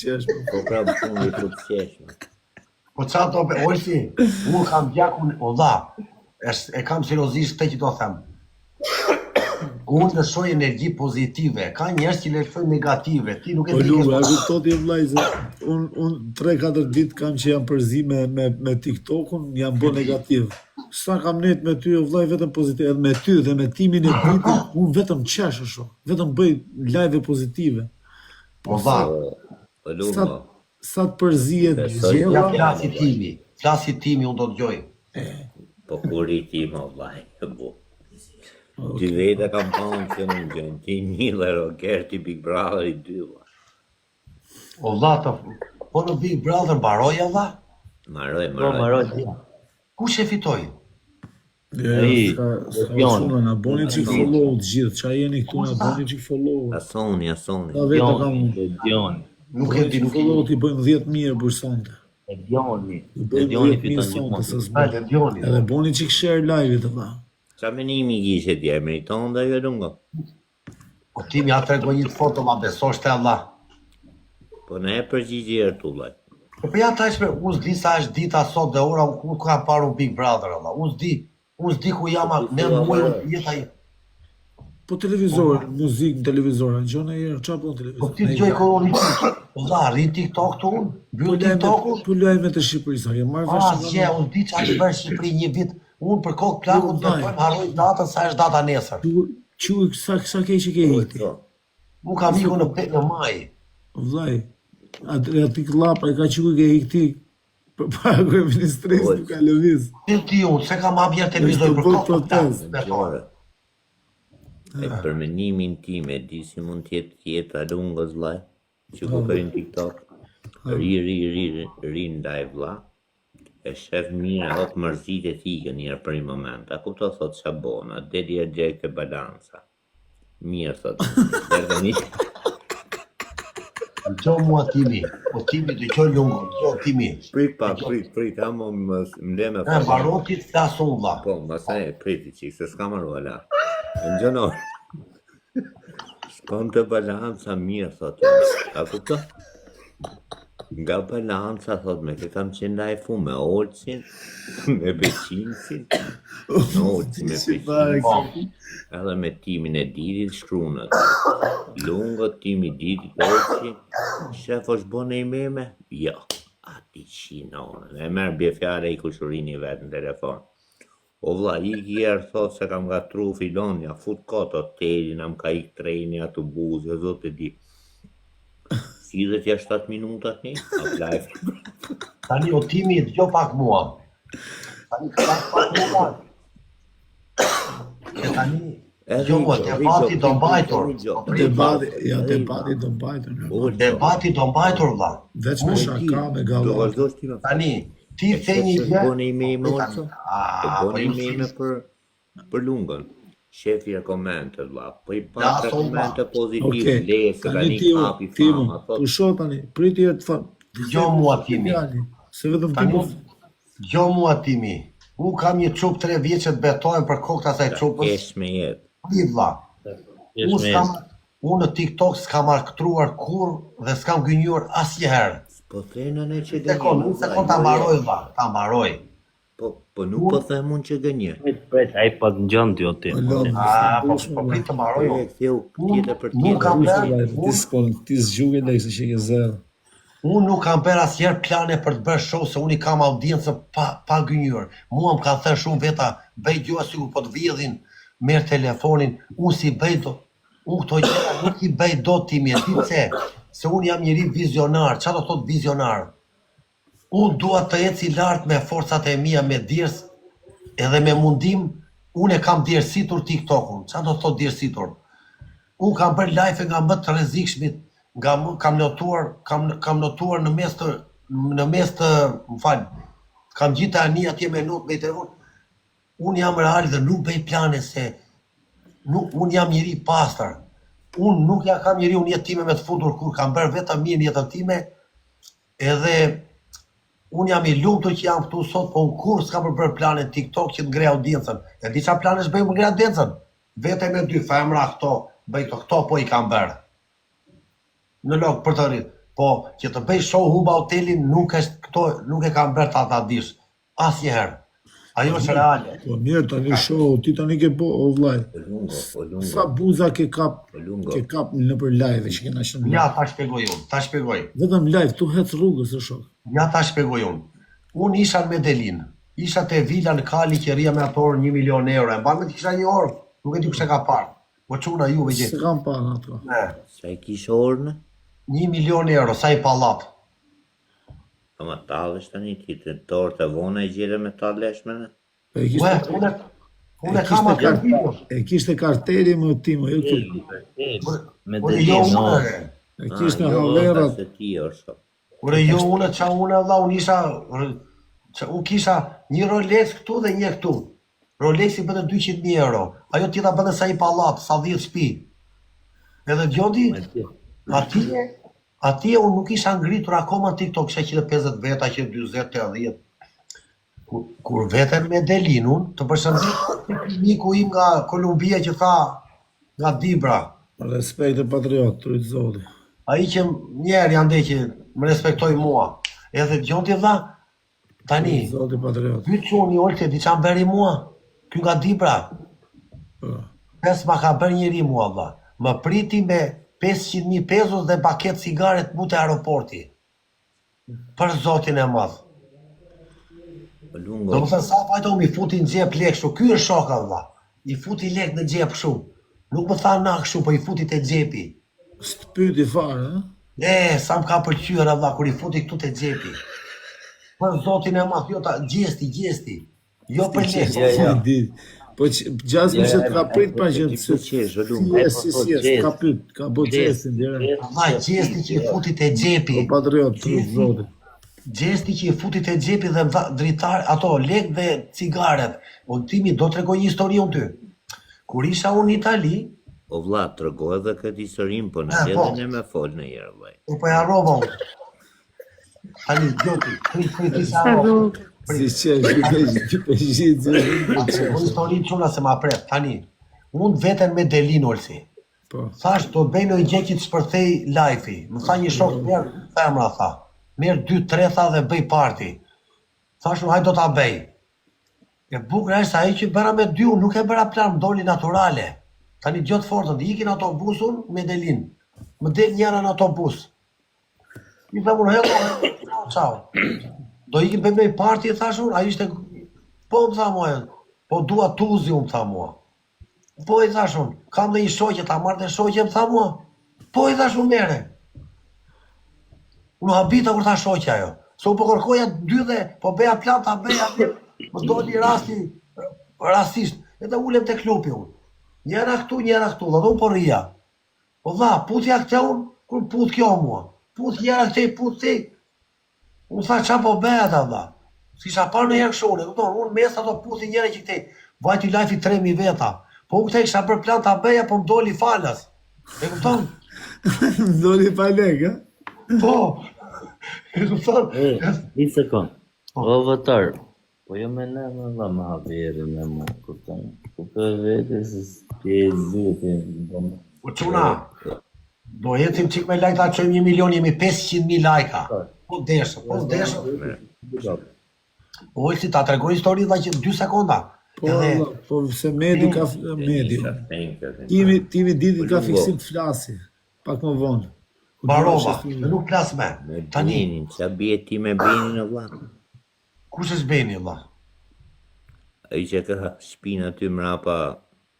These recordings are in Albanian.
qeshme. Po pra punë të qeshme. Po qa do be, Olsi, unë kam bjakun, o dha, e kam seriozisht të që do them. Unë lëshoj energji pozitive, ka njerëz që lëshoj negative, ti nuk e Po di Lume, kësë. a kuptoti e vllai se unë 3-4 ditë kam që jam përzi me TikTokun, jam bo negativ. Sa kam net me ty o vllai vetëm pozitiv, edhe me ty dhe me timin e ditit, unë vetëm qesh ashtu, vetëm bëj live pozitive. O dha, Po Lume, Sa të përzihet ja gjella, flasi timi unë do të gjoj. po kur i ti më vllai. Dy vete kam thonë që në gjënë, ti një dhe Rogerti Big Brother i dy. O dha, po në Big Brother baroj o dha? Maroj. Kush e fitoj? s'ka quna, na boni që follow të gjithë, qa jeni këtu, na boni që follow. Asoni. Ta vetë kam Nuk e di, nuk e follow di. t'i bëjmë 10.000 për sonte. Edioni Bëjmë 10.000 fiton sonte, gjithmonë. se s'bën. Edioni. Edhe boni që share live-it, valla. Qa menimi kishe tje, meriton dhe jo lungo? O timi a trego një të foto ma besosh të Allah. Po ne e përgjigje e rtu, vllai. Po ja ta ishme, unë s'di sa është dita sot dhe ora, unë ka paru Big Brother, Allah. Unë s'di ku jam, ne muaj jeta i. Po televizor, muzikë në televizor, në gjona e qa po në Po televizor? ti të gjoj koroni ti. O da, rri TikTok të unë, bëllë TikTok-u. Po luajme të Shqipërisë, a ke marrë vesh që Gje, unë di qa që bërë Shqipëri një vit, unë për kokë plakut të pojmë harroj datën sa është data nesër. Quj, sa ke që ke hiti? Unë kam iku në 5 maj. Vllai, ati klapa e ka quj ke hiti, për para kërë ministrisë nuk ka lëviz. Ti unë, se kam abjer televizor për kokë protest. plakut. E për menimin tim e di si mund tjetë a lungës, vllai, që ku kërin TikTok, ri ndaj vlla, e shef mirë, hop mërzit e thike njërë për një moment, a kupto thot Shabona, dedi e gjek të balansa. Mirë, thot, dërë një, Gjo mua timi, o timi të gjo lungo, gjo timi. prit, amo më le me E barotit flasun vlla. Po, masaj e priti qik, se s'ka marru ala. Në gjënor, shkon të balanca mirë, thot, a kupto? Nga balanca, thot, me ke kam qenë lajfu me Olcin, me Beqinsin, me Olcin, me Beqinsin, edhe me timin e Didit shkrunët. Lungo, timi Didit, Olcin, shef është bone i meme? Jo, ati qinonë, e merë bjefjare i kushurin i vetë në telefon. O vlla, i kjerë thot se kam gatru filonja, fut koto telin, am ka ik treni atu buzi, o zot e di. Si dhe tja 7 minutat një, a live. Tani o timi të gjo pak mua. Tani pak mua. E tani, gjo mua, debati do mbajtur. Debati do mbajtur. Debati do mbajtur vlla. Veç me shaka, me Do gallat. vazhdojsh ti me Tani, ti the një Se gjë. boni me i morco, se boni me për lungën. Shefja komente, vlla, po i pa të komente pozitiv, Okej, lesë, tani tani Timo, kapi fama, thot, pusho tani, priti e të fanë. Gjo mua timi. Se vetëm Tani, Timo, gjo mua timi. Unë kam një qup 3 vjeqe të betojnë për kokë të asaj qupës. kesh me jetë. Pri vlla. Unë në TikTok s'kam arktruar kur dhe s'kam gënjur asnjëherë. Po thena ne që Sekond, gënje. unë sekond ta mbaroj vlla, ta mbaroj. Po nuk po them unë që gënje. Pret, ai po ngjon ti o ti. Po prit të mbaroj Po unë. e ktheu tjetër për Nuk kam tjetër. ti zgjuge dhe se që ke zero. Unë nuk kam bërë asnjëherë plane për të bërë show se unë i kam audiencë pa gënjur. Mua më kanë thënë shumë veta, bëj gjua sikur po të vjedhin, merr telefonin, unë si bëj do. Unë këto gjëra nuk i bëj dot timi, e di pse? Se unë jam njëri vizionar. Çfarë do thot vizionar? Unë dua të eci lart me forcat e mia, me djers edhe me mundim. Unë e kam djersitur TikTokun. Çfarë do thot djersitur? Unë kam bërë live nga më të rrezikshmit, kam notuar në mes të, më fal, kam gjitë ani atje me not me telefon. Unë jam real dhe nuk bëj plane se unë jam njëri pastër. Unë nuk ja kam njëri unë jetë time me të fundur kur kam bërë vetëm mirë në jetën time, edhe unë jam i lumtur që jam këtu sot, po unë kur s'kam bërë plane TikTok që të ngrej audiencën. E di çfarë planesh bëj më ngrej audiencën? Vete me 2 femra këto, bëj këto po i kam bërë. Në lok për të rritë. Po, që të bëj show humba hotelin nuk është këto, nuk e kam bërë ta dish. Asnjëherë. Ajo është reale. Po mirë tani show, ti tani ke po o vllai. O lungo. Sa buza ke kap Lungo. në për live që kena qenë. Ja, ta shpjegoj unë, ta shpjegoj. Vetëm live tu hec rrugës e shok. Ja, ta shpjegoj unë. Unë isha në Medellin. Isha te vila në Kali që rria me ato orë 1 milion euro. E mban me të kisha 1 orë, nuk e di kush e ka parë. Po çuna juve Se gjithë. kam parë ato. Ne, Sa i kishe orën? 1 milion euro, sa i pallat. Ama tallesh tani ti të torë të vona i gjire me talleshme në? Po e Ue, kishte unë e kam atë video. e kishte karteri më tim, jo këtu. Me Ure, dhe jo no. unë. E kishte jo, haverat. se ti është. Ure, jo unë, qa unë valla, unë isha, unë kisha një Rolex këtu dhe një këtu. Rolexi bëte 200.000 euro. Ajo tjeta bëte sa i pallat, sa 10 shtëpi. Edhe gjondi, atje unë nuk isha ngritur akoma në TikTok, kisha 150 veta, 140, 80. Kur veten me Delinun, të përshëndet miku im nga Kolumbia që tha nga Dibra. Respekt e patriot, trujt zoti. Ai që njerë janë dhe që më respektoj mua. Edhe gjonti dha, tani, Zoti patriot. ky çuni Olti di çan bëri mua. Ky nga Dibra. Po. Pes ma ka bërë njëri mua dha. Më priti me 500.000 pesos dhe paket cigare të mute aeroporti. Për zotin e madh. O Do lungo. më thënë sa pajto mi futi në gjep lek shu, ky është shoka valla. I futi lek në gjep shu. Nuk më tha na kështu, po i futi te xhepi. S'të pyti fare, ë? Sa më ka pëlqyer valla kur i futi këtu te xhepi. Për zotin e madh, jo ta gjesti. Jo për lek. Ja. Di. Po gjasmi që të ka prit pa që Ti po qesh, o lungo. si, ka pyt, ka bo qesin, dire. Valla gjesti që i futi te xhepi. Po patriot, trujt zoti. Gjesti që i futi te xhepi dhe dritar ato lek dhe cigaret. O timi do t'rregoj një histori unë ty. Kur isha unë në Itali, O vlla, tregoj edhe këtë historinë, po në po. edhe ne me fol në herë, vllai. po e harrova unë. Tani, gjoti, prit isha harrova. Si që që për gjithë, Po historinë çuna se ma pret. Tani, unë veten me Delin Olsi. po. Thash, do bëj në gjë që të shpërthej live-i. Më tha një shok mirë, femra tha. Merë 2-3 tha dhe bëj party. Thash, hajde do ta bëj. E bukur është ai që bëra me dy, unë nuk e bëra plan, më doli naturale. Tani gjotë fortën, ikin autobusun me Delin. Më del njëra në autobus. I tha unë, hello, ciao. Do ikim bëj me party, thash unë, ai ishte, po më tha mua, po dua tuzi, më tha mua. Po i thash unë, kam dhe një shoqe, ta marrë dhe shoqe, më tha mua. Po i thash unë mere. Unë habita kur tha shoqe ajo. Se u po kërkoja 2 dhe, po beja plata, beja plata. Më doli rastisht. Edhe ulem te klupi unë. Njëra këtu, dhe unë po rria. Po dha, putja këte unë, kur put kjo mua. Put njëra këte, put ti. Unë tha qa po beja ta dha. Si isha parë në herë këshone, unë mes ato puti njëra që këte. Vajti lajfi 3.000 veta. Po unë këte isha bërë plan ta beja, po më doli falas. E kupton? Doli pa lek, ë? Po. E kupton? Një sekund. O vëtar, po jo me ne më dha më haveri me më kupton. Po për vete se s'ke zutin. Po çuna, do jetim qik me lajka, qojmë 1 milion, jemi 500.000 lajka. Po deshë. Po si ta tregoj histori dha që 2 sekonda. Po, po se Medi ka Medi. Timi diti ka fiksim të flasi. Pak më vonë. Barova, nuk plas me. Me Tani, Benin, sa bie ti me Benin, o vlla? kush është Beni, valla? Ai që ka shpinë aty mrapa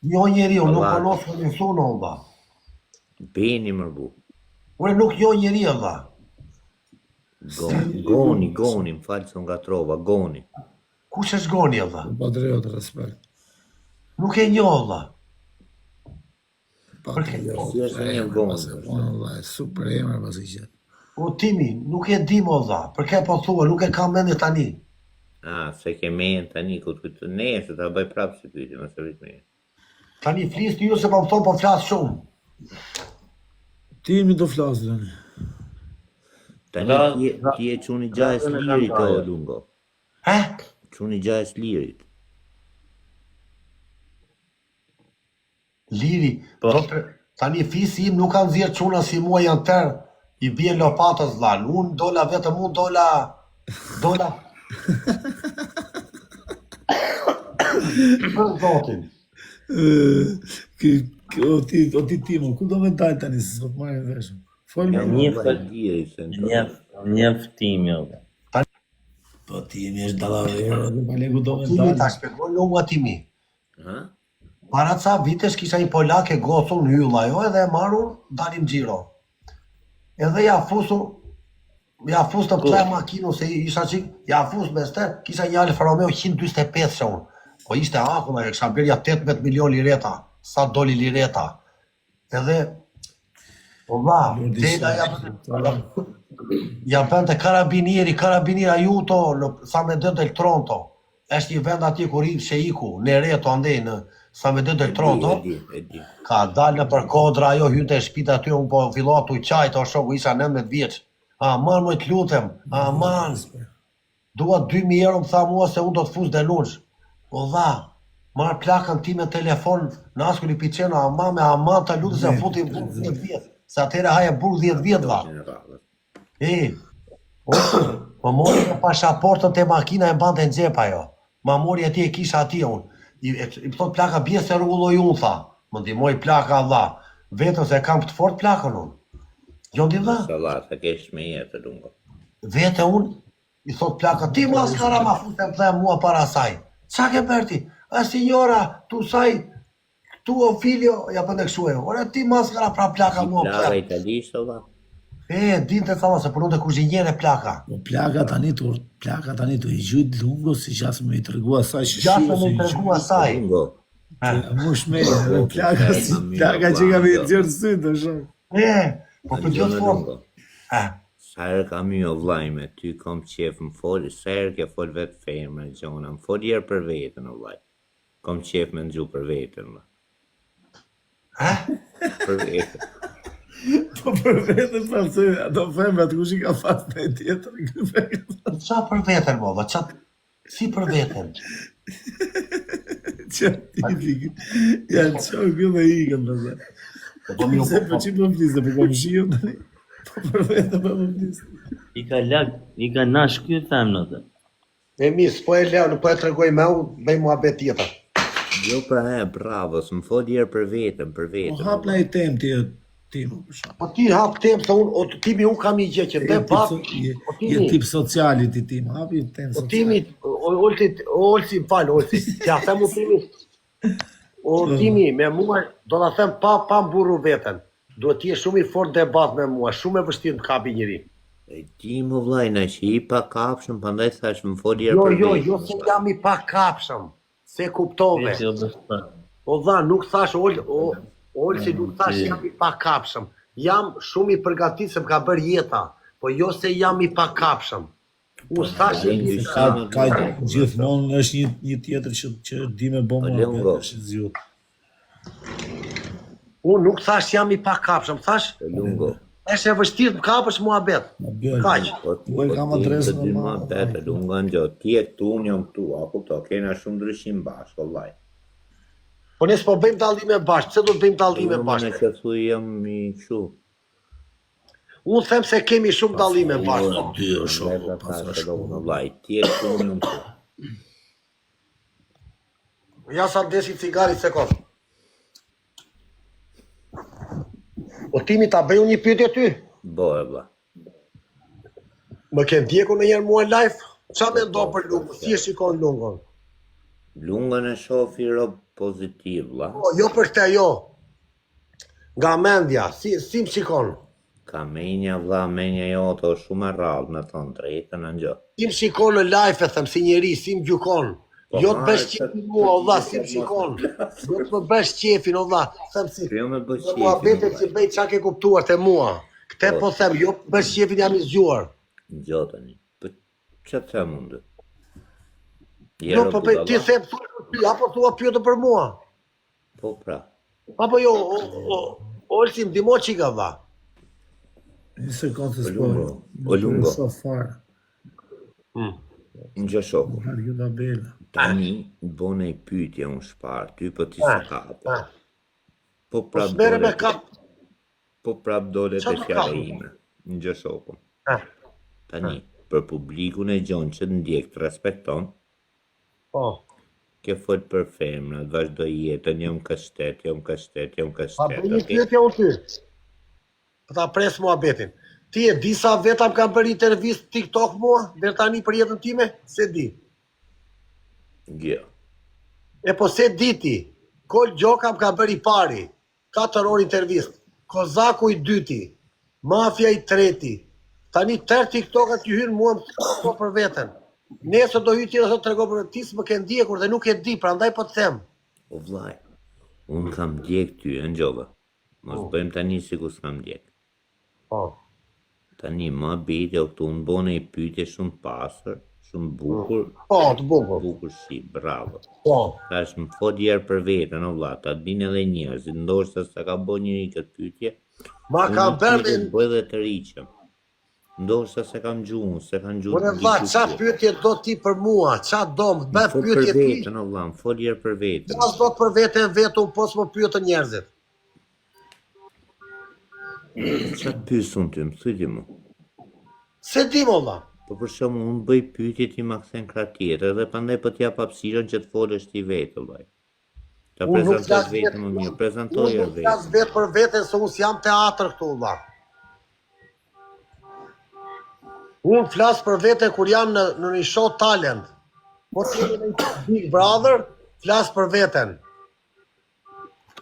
Jo njeriu, nuk Allah. konosë në thonë, valla. Beni më bu. Ure nuk jo njeri, valla. Goni, më falë se nga trova, Goni. Kush është Goni, valla? Patriot, respekt. Nuk e njoh, valla. Patriot. Si është një Goni. Valla, super emër pas i qëtë. O timi, nuk e di mo, valla. Për ke po thua, nuk e kam mendje tani. Se ke menë tani, këtë ne, se ta bëj prapë si pyti, më së rritë me. Tani flis të ju se po më thonë po flas shumë. Timi do flasë, Lani. Tani ti e quni gjajës lirit, o lungo. He? Quni gjajës lirit. Liri, tani fisi im nuk kanë zirë quna si mua janë tërë, I bie lopatës vlan. Unë dola vetëm unë dola. Për zotin. O ti Timo, ku do me dalë tani se s'po të marrë veshëm? Folë më. Njeftimi, o. Po Timi është dallaverë, dhe pale ku do me Timi ta dalë. shpjegoj lunga Timi. Ha? Para ca vitesh kisha një polak e gothun hylla jo edhe e marrun dalim xhiro. Edhe ja fus të plaj makinu se isha qik, ja fus me ster, kisha një Alfa Romeo 145 që unë. Po ishte akulla, e kisha bërja 18 milion lireta, sa doli lireta. Edhe, po va, dela ja bënte karabinieri ajuto, sa me dë del Tronto. Është një vend atje kur i sheiku, në Reto andej në sa me dë del Tronto. E di. Ka dalë në për kodra, ajo hynte e shpita aty, unë po fillova t'u qajt, o shoku, isha 19 vjeç. Aman, më të lutem, aman. Dua 2000 euro më tha mua se unë do të fus denush. O dha, marr plakën ti me telefon, në askulli piqeno, aman të lutem se futi burr 10 vjet. Se atëherë haje burr 10 vjet dha. Po mori me pasaportën te makina e mbante në xhep ajo. Ma mori atje e kisha atje unë. I thot plaka bie se rregulloj unë tha. Më ndihmoi plaka dha. Vetëm se kam të fort plakën unë. Jo ndi dha. Sallat, e kesh me jetë lungo. Vete unë, i thot plaka, ti maskara ma futem dhe mua para saj. Qa ke bërti? A signora, tu saj, tu o filio, ja për në këshuaj. Ore ti maskara pra plaka mua. Plaka italisht, o dha? Dinte thama se përnu të kuzhinjere plaka. Po plaka tani tu i gjujt lungo si qasë me i tërgua saj që Gjasë me i tërgua saj. Lungo. Mu shmejnë edhe plaka që ka me i gjërë sy të shumë. Po për gjithë fort. Sa herë kam një vllaj me ty, kom qef më fol, sa herë ke fol vetë fejnë me gjona, më fol jerë për vetën, o vllaj. Kom qef me ndgju për vetën, vllaj. Për vetën. Po për vetën pasoj, ato femrat kush i ka pas në tjetër. Qa për vetën, mo, qa si për vetën? Qa titi, janë qa këllë e ikën, përse. Se për që për flisë, për kom shio të një. Po për vetën për flisë. I ka nash ky femnë atë. E mis, po e leo, nuk po e tregoj me u, bëj mua bet tjetër. Jo pra bravo, s'më fol jerë për vetën, për Po vetën. hap në i tem ti, Timo, për shumë. Po ti hap tem se unë, Timi unë kam një gjë që dhe bat, Je tip sociali ti, Timo, hap i tem o sociali. Timi, Olsi, falë, Olsi, t'ja them u Timi, o Timi, me mua, do t'a them pa mburru veten, duhet t'je shumë i fort debat me mua, shumë e vështirë të kapi njëri. E di më vllaj, na që i pa kapshëm, pandaj thash më fol jerë për vetën. Jo, se jam i pa kapshëm, se kuptove. Veti o bështar. O dha, nuk thash, Olsi nuk thash jam i pa kapshëm, jam shumë i përgatit se më ka bërë jeta, po jo se jam i pa kapshëm. Unë thash Ka gjithmonë është një tjetër që di me bo mua Lungo. është zjut. Unë nuk thash jam i pa kapshëm, thash Lungo. është e vështirë të më kapësh mua bet. Kaq. Po e kam adresën e e ma ma. bete, lungo në gjo, ti e këtu, unë jam këtu, a kupto, kena shumë ndryshim bashkë, o vllaj. Po ne s'po bëjmë dallime bashkë, pse do të bëjmë dallime Unë bashkë? me që thuj jam i kështu. Unë them se kemi shumë dallime bashkë. Dy o shumë, Vetë pas ta është. që do në vllaj, ti e këtu, unë jam këtu. Ja sa desi cigari se kot. O Timi ta bëju një pyetje ty. Bo e vlla. Më ke ndjekur ndonjëherë mua live? Qa me ndo për Lungo? Si e shikon Lungon? Lungën e shofi rob pozitiv, vlla. Jo për këtë, jo. Nga mendja, si më shikon? Ka menja, vlla, menja jote është shumë e rrallë, në thonë drejtën në gjë. Si më shikon në live, e them, si njeri, si më gjukon? Jo të bësh qefin mua, o dha, si më shikon? Jo të më bësh qefin, o dha, them si. Kjo me bë Në mua bete që bëj qa ke kuptuar të mua. Këte po them, jo të bësh qefin jam i zgjuar. Gjotëni, për që të them unë? Jo, po bëj, ti them, apo thua pyetë për mua. Po pra. Apo jo, Olsi, më dimo qika dha. Një sekundë se O Lungo. So far. Në gjë shoku. Harë kjo da bela. Tani, bone i pyetje unë shparë, ty për ti së kapë. Po Po smere me kap. Po prap dole Qa të të fjale kapë? ime. Në gjë shoku. Eh, Tani, për publikun e gjon që të ndjek të respekton, po. ke fol për femrat, vazhdo jetën, jam kështet, jam kështet, jam Pa kështet. bëj një pyetje unë ty. Për ta pres muhabetin. Ti e di sa veta më kanë bërë intervistë TikTok mua, deri tani për jetën time? Se di. Jo. E po se di ti. Kol Gjoka më ka bërë i pari. 4 orë intervistë. Kozaku i dyti. Mafia i treti. Tani tërë TikTokat që hynë mua më për veten. Nesër do hyj tjetër të tregoj për ti s'më ke ndjekur dhe nuk e di, prandaj po të them. O vllaj, unë kam djek ty, në gjova. Mos bëjmë tani si ku s'kam djek. Po. Tani, ma bete o këtu unë bone i pyetje shumë pasër, shumë bukur, Po, të bukur. bukur shi, bravo. Po. Tash më fot djerë për vetën, o vlla, ta din edhe njerëzit, ndoshta s'ta ka bo njëri këtë pyetje, Ma ka bërë të bëj dhe të riqëm. Ndoshta se kam gjuhën, se kam gjuhën. Por e vlla, qa pyetje do ti për mua? Qa do më bëj Fol për pyetje ti? vetën, o vlla, më fol djerë për vetën. Qa do të për veten vetu, po s'më pyetën njerëzit. Qa pysun ty, më thuj ti mu. Se di mo vlla. Po për shumë unë bëj pyetje ti ma kthen krah tjetër dhe pandaj po t'jap hapësirën që të folësh ti vetë, vllai. Ta Unë nuk prezantosh flas vetën më mirë, prezantoje Unë nuk vetë. flas vetë për veten se unë s'jam teatr këtu vlla. Unë flas për veten kur jam në një show talent. Po të jemi në një Big Brother, flas për veten.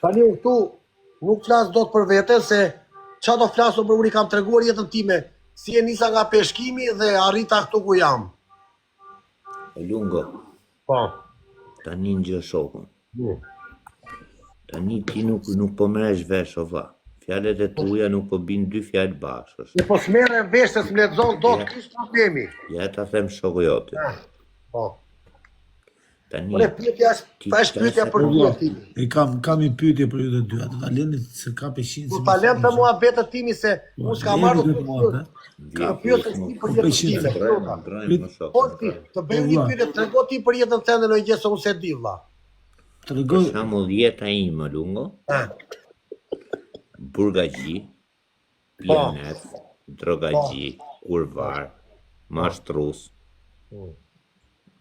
Tani unë këtu nuk flas dot për veten se qa do flasu për unë i kam treguar jetën time, si e nisa nga peshkimi dhe arrita këtu ku jam. O Lungo, Po. tani në gjë shokun. Tani ti nuk po merresh vesh o vlla. Fjalët e tuaja nuk po bin dy fjalë bashkësh. E po s'merrem vesh se s'mlexon dot, Ja. ky është problemi. Ja ta them shoku jote. Po. Tani Por e pyetja është, pa është pyetja për Vlla, ty. e kam një pyetje për ju të dy. Atë talentit se ka peshin. Du talent të mua vetët timi se unë s'ka marrë Jemi mua, ka pyetës ti për jetën time. drejt më shok. Po ti, të bëjmë një pyetje, trego ti për jetën tënde në një gjë se unë se di vlla. Për Tregoj shembull jeta ime Lungo, burgagji, pianet, drogagji, kurvar, mashtrus.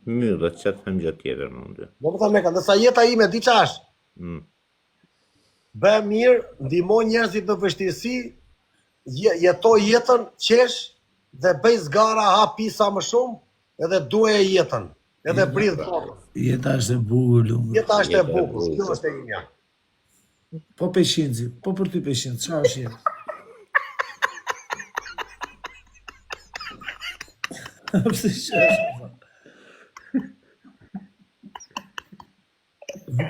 Mirë, që të them gjë tjetër më ndë. Do të them me ka, ndërsa jeta ime di qa është. Bë mirë, ndihmo njerëzit në vështirësi, jeto jetën qesh dhe bëj zgara, ha pi sa më shumë, edhe duaj jetën, edhe bridh kokën. jeta është e bukur Lungo. Jeta është e Jeta e bukur, bukur. kjo është e imja. Po peshinci, po për ty peshinci, çfarë është jetë? Pse çfarë?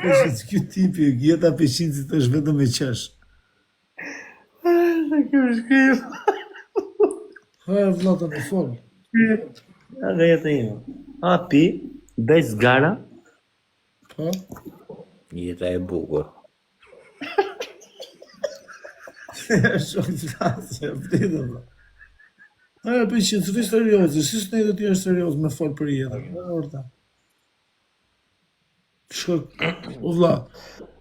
Peshinci, ky tipi, jeta peshincit është vetëm me qesh. Ha, vllata më fol. Edhe jetë ime. Hapi, bëj zgara, Po? Jeta e bukur. Shumë të flasë, vditë, vlla. Ha, peshinci, ti serioze, si s'ne do ti është serioz me fol për jetën. Orta. O vlla,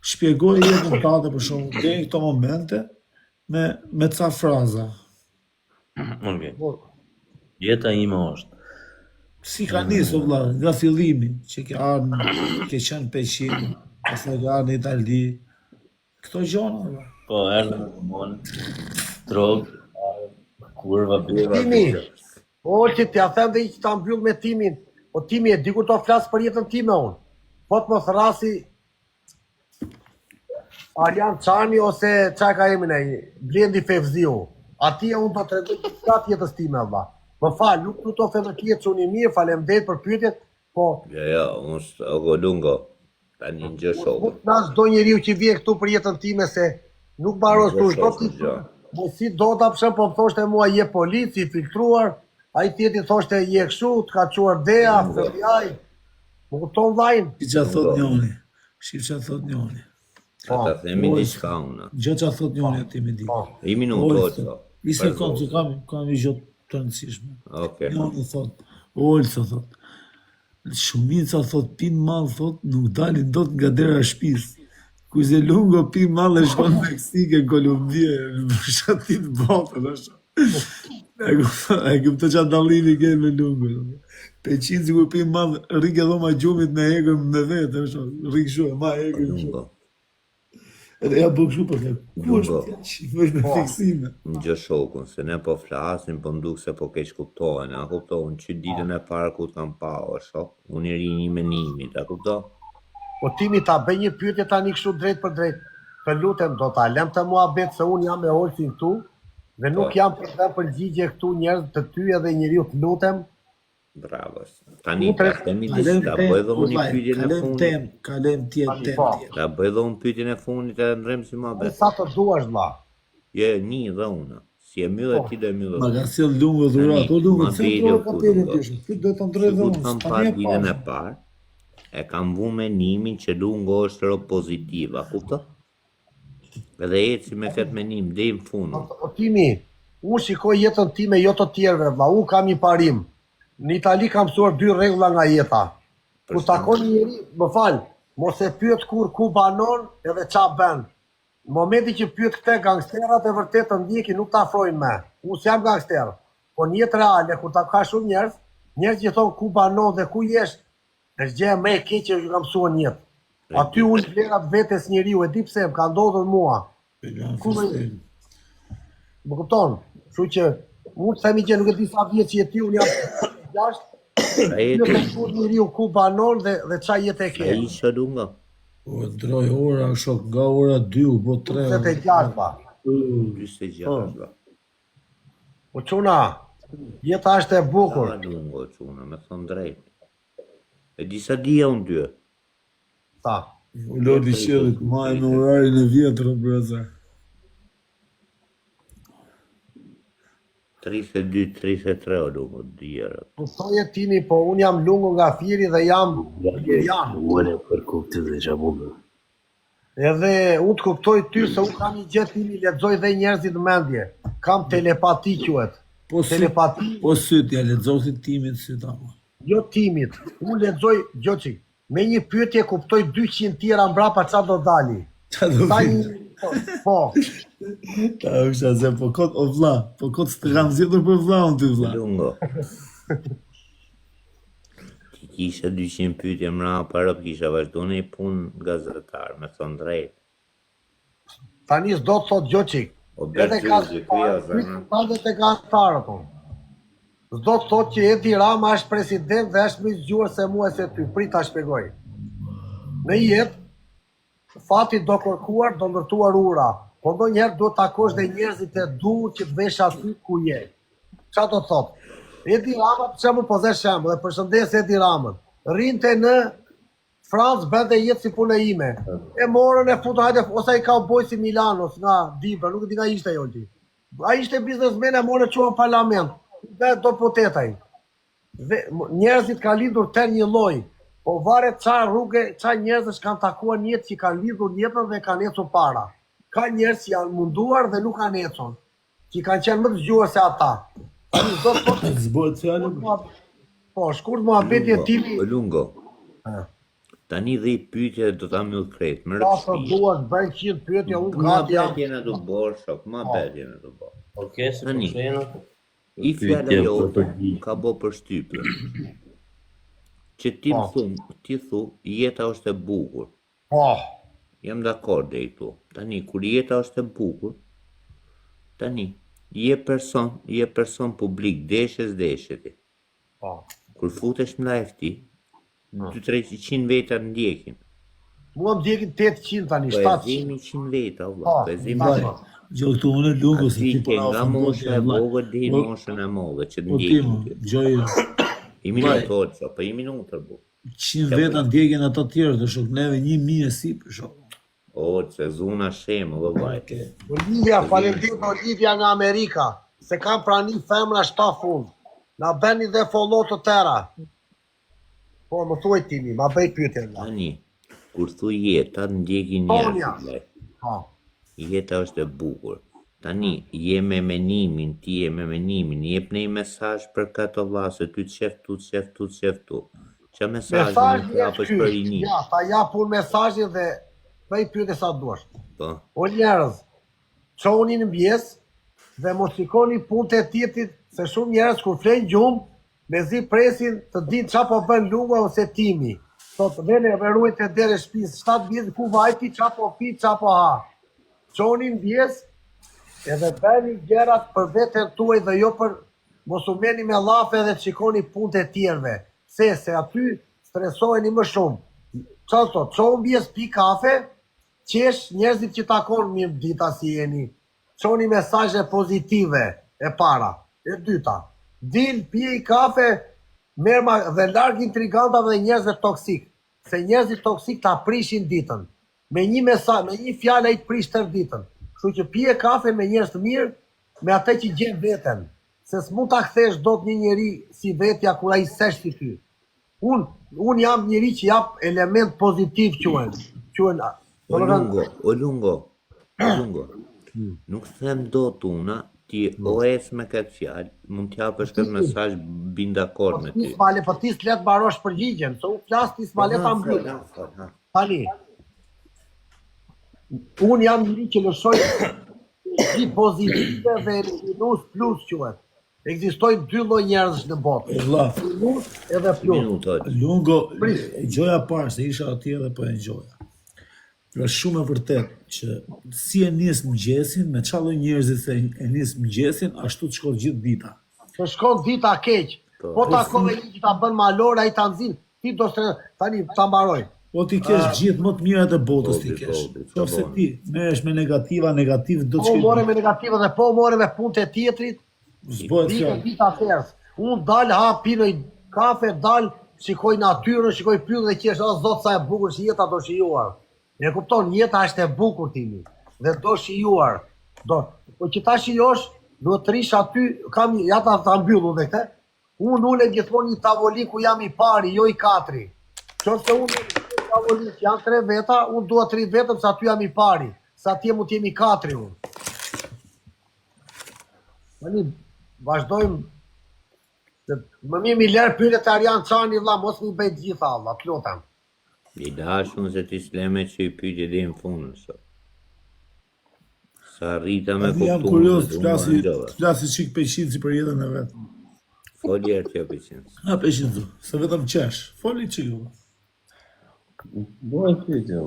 shpjegoj jetën tate për shumë, deri në këto momente, me ca fraza. okay. Jeta ime është. Si ka nisë, o vlla, nga fillimi, që ke ardhë, ke qenë Peqin, pastaj ke ardhë në Itali, këto gjona, vlla. Po, erdhe në komunë, drogë, kurva, Timi, o që t'ja them dhe i që ta mbyll me timin, o timi e di kur të flasë për jetën time unë. Po të mos rasi Arjan Çani ose qa ka jemi nej, Blendi Fevziu. Ati e unë të tregoj të flatë jetës time, valla. Më falë, nuk të ofem të tjetë që unë i mirë, faleminderit për pyetjet, po Jo, unë o Lungo, tani në gjë shokun. nuk na çdo njeriu që vjen këtu për jetën time se nuk mbaron këtu çdo ti. Po si do ta pse po më thoshte mua je polici i filtruar, ai tjetri thoshte je kështu, të ka çuar dea, FBI. Më kupton vllajin? Shqip që thot njoni, shqip që thot njoni. Ta themi diçka unë. Gjë që thot njoni ati me di. Imi nuk goqo. I sekund që kam një gjë të rëndësishme. Okej. Njoni thot, Olca thot, shumica thot, pin mall thot, nuk dalin dot nga dera e shtëpisë. Kuzë Lungo pin mall e shkon në Meksikë, Kolumbie, në fshatit botën, është. E këpëtë që dallimi ke me lungu. Pe qinë si ku pi madhë, rikë edhe ma gjumit me hekën me vetë, rikë shu, ma hekën shu. Lungo. Edhe ja bëgë shu për të, ku është Lungo. të që, është me fiksime. Në gjë shokun, se ne po flasim, po nduk se po keq kuptohen, a kuptohen që ditën e parë ku t'kam pa, o shok, unë i rini me nimit, a kupto? Po Timi ta bëj një pyetje tani kështu drejt për drejt. Të lutem do ta lëm të muhabet se unë jam me Olsin këtu dhe nuk jam për të përgjigje këtu njerëz të ty edhe njeriu të lutem. Bravo. Tani, ta temi disi, ta bëj edhe unë i pyetjen e fundit. Kalem tjetë tem. Ta bëj edhe unë pyetjen e fundit e ndrem si ma Dhe bet. sa të duash vlla. Je, një dhe unë. Si e myllë e ti dhe myllë. Ma ka sjell lungu dhura, ato lungu, Ma se bile të u kapelin lungo. pishë, ty do të ndrej dhe Ku unë, t'kam s'ka pa një ditën e pasë. parë, e kam vu me nimin që lungo është ro pozitiva, kupto? Edhe eci me këtë menim, dhe në fundë. O Timi, unë shikoj jetën time jo të tjerëve vlla, unë kam një parim. Në Itali kam mësuar 2 rregulla nga jeta. Kur takon njëri, më fal, mos e pyet kur ku banon edhe qa bën. Në momenti që pyet këte gangsterat e vërtet të ndjekin nuk ta afrojnë me. Unë s'jam gangster. Po në jetë reale, kur ta ka shumë njerëz që thonë ku banon dhe ku jesh, është gjë më e keqe që kam mësuar në jetë. Aty unë vlerat vetes njeriu, e di pse më ka ndodhur mua. Ku më më kupton? Kështu që unë të themi që nuk e di sa vjeç je ti, unë jam 6. Sa Nuk e jeti, shkurt njeriu ku banon dhe qa jetë e sa ke. isha lungo. O, ndroj ora, shok, nga ora 2, u bo 3. 26 pa. 26 ba. Po çuna, jeta është e bukur. Sa lungo quna, me thonë drejt. E disa dia unë dy. Ta. U lodi qëllit, maj në orarin e vjetër, breza. 32-33 o lungo, djerë. Kuptoje Timi, po unë jam lungu nga Fieri dhe jam Lirian. Ure për kuptë dhe që bumë. Edhe unë të kuptoj ty se unë kam një gjë Timi, lexoj dhe njerëzit mendje. Kam telepati quhet. Po syt, Telepati, po syt, ja lexosi timin syt ama. jo Timit. Unë lexoj Gjoçi. Me një pyetje kuptoj 200 tjera mbrapa çfarë do dali. Qa do Ta vi? një, po. Ta usha se po kot o vlla, po kot s'të kam zgjedhur për vlla unë ty vlla. Lungo. Ti kisha 200 pyetje mra para kisha vazhdu në i punë gazetar, me thonë drejt. Tani s'do të thot Gjoçi. O Edhe ka Bergjuzji, kuja zemra. Edhe te gazetarët po. S'do të thot që Edi Rama është president dhe është më i zgjuar se mua se ty. Prit ta shpjegoj. Në jetë, fati do kërkuar, do ndërtuar ura. Po ndonjëherë duhet takosh dhe njerëzit e duhur që të vesh aty ku je. Qa do të thot? Edi Rama, për shembull po dhe shembull, dhe përshëndes Edi Ramën. Rinte në Francë bënte jetë si punë ime. E morën e futën, hajde, ose ai cowboy si Milanos nga Dibra, nuk e di nga ishte Jolti. Ai ishte biznesmen, e morën çuan parlament. Dhe do potetaj. Njerëzit kanë lidhur tër një lloj. Po varet qa rrugë, qa njerëzës kanë takuar një jetë që kanë lidhur jetën dhe kanë ecur para. Ka njerëz që janë munduar dhe nuk kanë ecur, që kanë qenë më të zgjuar se ata. Tani do të thotë, Zbohet fjalën. po, shkurt muhabeti e Timi, Lungo. Tani dhe i pyetje do ta myll krejt, më sa të rëpshti. duash bëjnë 100 pyetje, unë Ma gati jam. betjen e të borë, shok, ma betjen e të borë. Oke, se Tani. përshena. I fjallë jote ka bo për shtypje. Që ti më thumë, ti thu, jeta është e bukur. Po, Jam dakord dhe i thu. Tani, kur jeta është e bukur, tani, je person publik, deshet. po. Kur futesh në live ti, 200-300 veta ndjekin. Mua më djekin 800 tani, Po e 700. zemi 100 veta, Po, valla. Po e zemi po. 100. Gjo këtu unë lungu se Ti ti ke nga mosha e vogël dhe i Po- moshën e modhe që Po ndjekin tim, ti. gjoj, I minutor, që, po i minutor bu. 100 veta ndjekin ata tjerë, të shok neve 1000 e si për shok. O, që zuna shemë, dhe vajtë. Olivia, faleminderit Olivia nga Amerika, se kam prani femra 7 fund. Na bëni dhe follow të tëra. Po, më thuaj Timi, ma bëj pyetje nga. Tani, kur thu jeta, ndjekin Tonja. njerëzit, lej. Po, Jeta është e bukur. Tani, je me menimin, ti je me menimin, jep një mesazh për këtë vlla, se ty të qef tu. Qa mesazh mesazhi në është kapësh ky. për rini. Ja, ta jap unë mesazhin dhe bëj pyetje sa duash. Po, O njerëz, çonin në mbjes, dhe mos shikoni punët e tjetrit, se shumë njerëz kur flen gjumë, mezi presin të dinë çfarë po bën Lunga ose Timi. Thot vene ruajt e dere shtëpisë 7 vjet ku vajti, çfarë po pi, çfarë po ha. Çoni ndjes edhe bëni gjërat për veten tuaj dhe jo për mos u merrni me llafe dhe të shikoni punët e tjerëve. Se aty stresoheni më shumë. Çfarë thot? Çon mbjes pi kafe, qesh njerëzit që takon mirë dita si jeni. Çoni mesazhe pozitive e para. E dyta, dil pije i kafe dhe larg intrigantave dhe njerëzve toksik. Se njerëzit toksik ta prishin ditën. Me një mesazh, me një fjalë ai të prish tërë ditën. Kështu që pije kafe me njerëz të mirë, me atë që gjen veten. Se s'mund ta kthesh dot një njeri si vetja kur ai s'është si ty. Unë jam njeri që jap element pozitiv quhen. O Lungo. Nuk them dot una, ti o es me këtë fjalë, mund t'japësh këtë mesazh bin dakord me ty. S'male, po ti s'let mbarosh përgjigjen, se unë flas ti s'male ta mbyll. Tani. Unë jam njëri që lëshoj energji pozitive dhe minus plus quhet. Ekzistojnë 2 lloj njerëzish në botë. Minus edhe plus. Lungo, gjoja parë se isha atje dhe po e gjoja. Është shumë e vërtet që si e nis mëngjesin, me çfarë lloj njerëzit se e nis mëngjesin, ashtu të shkon gjithë dita. Të shkon dita keq. Po takove një që ta bën malor, ai ta nxin. Ti do të tani ta mbaroj. Po ti kesh gjithë më të mirat e botës ti kesh. Nëse ti merresh me negativ do të shkoj. Po more me negativa dhe po more me punët e tjetrit. Zbohet fjalë. Dita tërës. Unë dal ha pinoj kafe, dal shikoj natyrën, shikoj pyllën dhe qesh, o zot sa e bukur që jeta do shijuar. E kupton, jeta është e bukur Timi dhe do shijuar. Po që ta shijosh, duhet të rish aty, kam ja ta mbyllu dhe këtë. Unë ulem gjithmonë një tavolin ku jam i pari, jo i katri. Qoftë unë në tavolin që janë 3 veta, unë dua 3 vetëm se aty jam i pari, sa atje mund të jemi 4 unë. Tani vazhdojmë. Më mirë mi lërë pyret e Arjan Çani, vlla, mos mi bëj gjitha, vlla, të lutem. I dashun se ti s'leme që i pyetje dhe në fundën sot. Sa rrita me kuptuar. Jam kurioz të flasi çik peqinci për jetën e vet. Foli ertë jo peqinci. Ha peqinci, se vetëm qesh. Foli çik. Boj pyetje.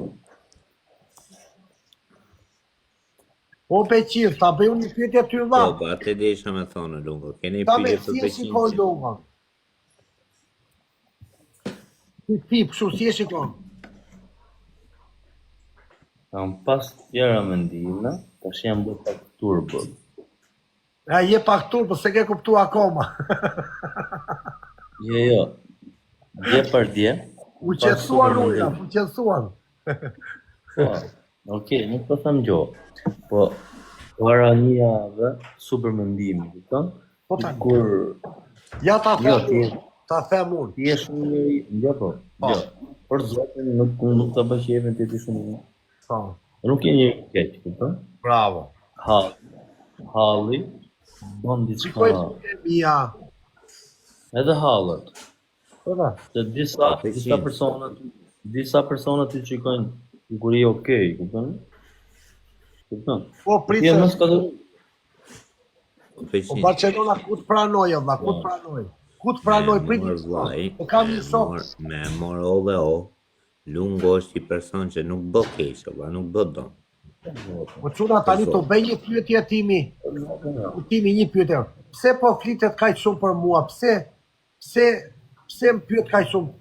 Po peqinci, ta bëj unë një pyetje ty vlla. Po, atë desha me thonë Lungo. Keni pyetje për peqinci. Ti, kështu si e shikon? Kam pas tjera mendime, tash jam bërë pak turbo. Je pak turbo, se ke kuptu akoma. Jo. Dje për dje. U qetësuan uja, u qetësuan. Po, okej, nuk po them gjo. Po, para një javë, super mendimi, kupton? Po ta. Kur... Ja ta them unë. Ti je shumë njëri, jo po. Jo. Por zotin nuk ta bësh jepën ti shumë. Po. Nuk je një keq, kupton? Bravo. Halli, bon diçka. Shikoj mia. Edhe hallët. Po da. Se disa persona ti shikojnë kur je okay, kupton? Kupton? Po pritë. Ti mos ka të... Po Barcelona ku të pranoj, valla, ku të pranoj. Ku të pranoj pritë. Po kam një shok. Me morove Lungo është i person që nuk bë keq, valla, nuk bë dom. Po çuna tani të bëj një pyetje Timi. Timi një pyetje. Pse po flitet kaq shumë për mua? Pse më pyet kaq shumë?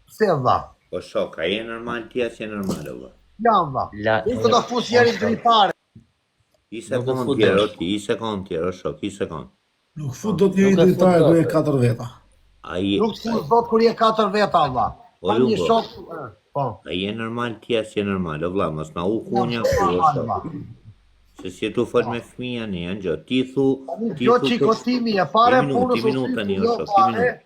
Pse valla? Po shok, ai e normal ti as je normal valla. Jam valla. Unë do fus njëri gripare. I sekond tjero, shok, i sekond. Nuk fut do t'jeri dritare kur je 4 veta. Nuk fut do kur je 4 veta, valla. O Lungo, ai je normal ti as je normal, o vlla, mos na u kunja kur. Se si tu fol me fëmija ne, anjo, ti thu... Jo qiko Timi, e pare punës u tani, o shok, 10 minuta.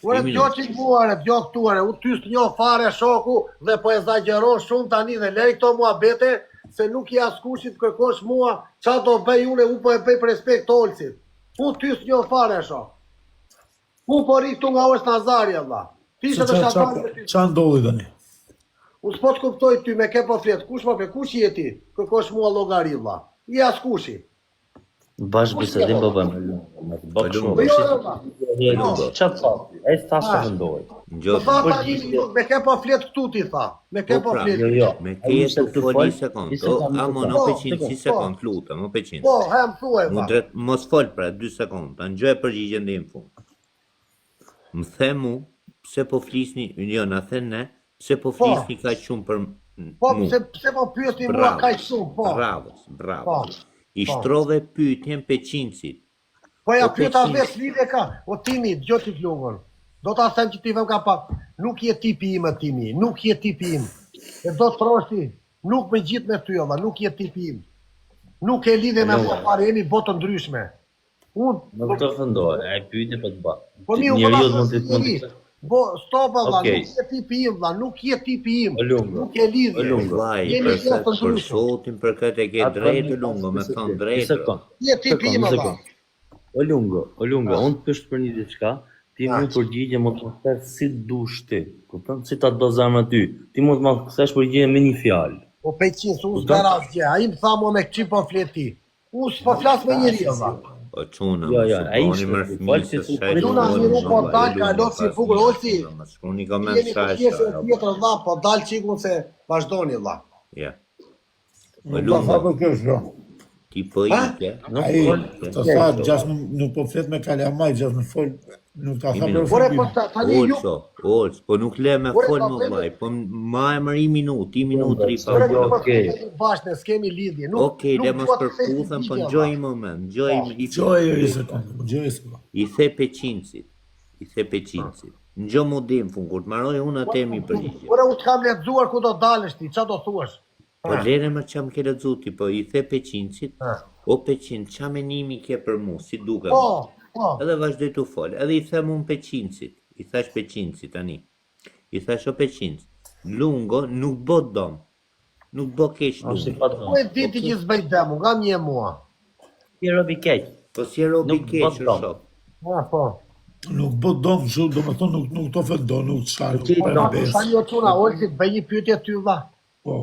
Ure t'jo qik muare, t'jo këtuare, u ty s'njo fare shoku dhe po e zagjeron shumë tani dhe lej këto mua bete, se nuk i askushit kërkosh mua, qa do bëj une, u po e bëj për respekt olësit. U ty s'njo fare shok. U po ri këtu nga është Nazarja, vla. Qa ndodhi tani? U s'po të kuptoj ty me ke po fletë, kush je ti? Kërkosh mua logari, vla. I askushi. Bash bisedim baba me Lungo. Me të bëk shumë. Qa thati? E tha se vendohet. Të Gjo, tha tani, me ke po flet këtu ti tha. Me ke po flet. Jo. me ketë të fol 1 sekond. Amo, në peqin, si sekond, lutem, në peqin. Po, hem thuaj Mu tha. drejt, mos fol pra 2 sekond, ta ngjoj përgjigjen dhe në fund. Më the mu, pse po flisni, jo, na the ne, pse po flisni kaq shumë për Po, mu. pse po pyesni mua kaq shumë, po. Bravo. Po. I shtrove pyetjen Peçinësit. Po ja Po, pyeta Peçin. vetë lidhje ka. O Timi, dëgjoj ti Lungon. Do ta them që ti vëm ka pak. Nuk je tipi im Timi, nuk je tipi im. E do të troshti, nuk me gjithë me ty valla, nuk je tipi im. Nuk e lidhe me mua fare, jemi botë ndryshme. Unë Nuk të vendohet, ai pyetje për të bë. po mi u Njeriu mund të Po, stop valla, Okej. nuk je tipi im valla, nuk je tipi im. O Lungo. Nuk e lidhje. O Lungo. Vaj, Jemi për gjithë të për ndryshme. sotin, për këtë e ke drejtë Lungo, me thonë drejtë. Je tipi im valla. O Lungo, unë të pysh për një diçka, ti mund përgjigje mund të thash si dush ti. Kupton? Si ta do zemra ty. Ti mund të më kthesh përgjigje me një fjalë. Po Peqin, unë s'bera asgjë. Ai më tha mua me çim po fleti. Unë s'po flas me njëri valla. O çuna, Jo, ai ai ishte, më falë si fëmijë, tu- Çuna, mirë, po dal, ka lof si bukur, Olsi. Shkoni koment Jeni sa të pjesë e tjetër valla, po dal çikun se vazhdoni valla. Ja. O Nuk ka Lungo, për kjo shlo. ti po ike. Ai, të tha, gjasmë nuk po flet me kalamaj, gjasmë fol, nuk ta tha për Ore, po fëmijë. tani ju... Olç, po nuk le me Ore, fol po, më vllai, po ma e mëri minut, 10 minutë ri pa. Ore, Jo, po okej. bashkë, ne s'kemi lidhje. Okej, le mos përputhem, po ngjoj një moment, ngjoj Gjoj i sekond, gjoj i sekond. I the Peçinësit. Ngjo mu dim fun kur të marroj unë atë mi përgjigje. Ore, unë t'kam lexuar ku do dalësh ti, ç'a do thuash? Po lere më çam ke lexu ti, po i the Peçinësit. O Peçin, ç'a menimi ke për mu, si duket? Po, po. Edhe vazhdoj të fol. Edhe i them unë Peçinësit. I thash Peçinësit tani. I thash o Peçinës, Lungo nuk bë dom. Nuk bë keq Është si Lungo. pa Po e diti që s'bëj demu, nga një mua. Ti robi keq. Po si e robi Nuk keq bë dom. shok. Po. Nuk bë dom kështu, do më thonë nuk të ofendon, nuk të shkaj, Okej, nuk dom. për bes. Tani o çuna, Olsi, të bëj një pyetje ty valla. Po,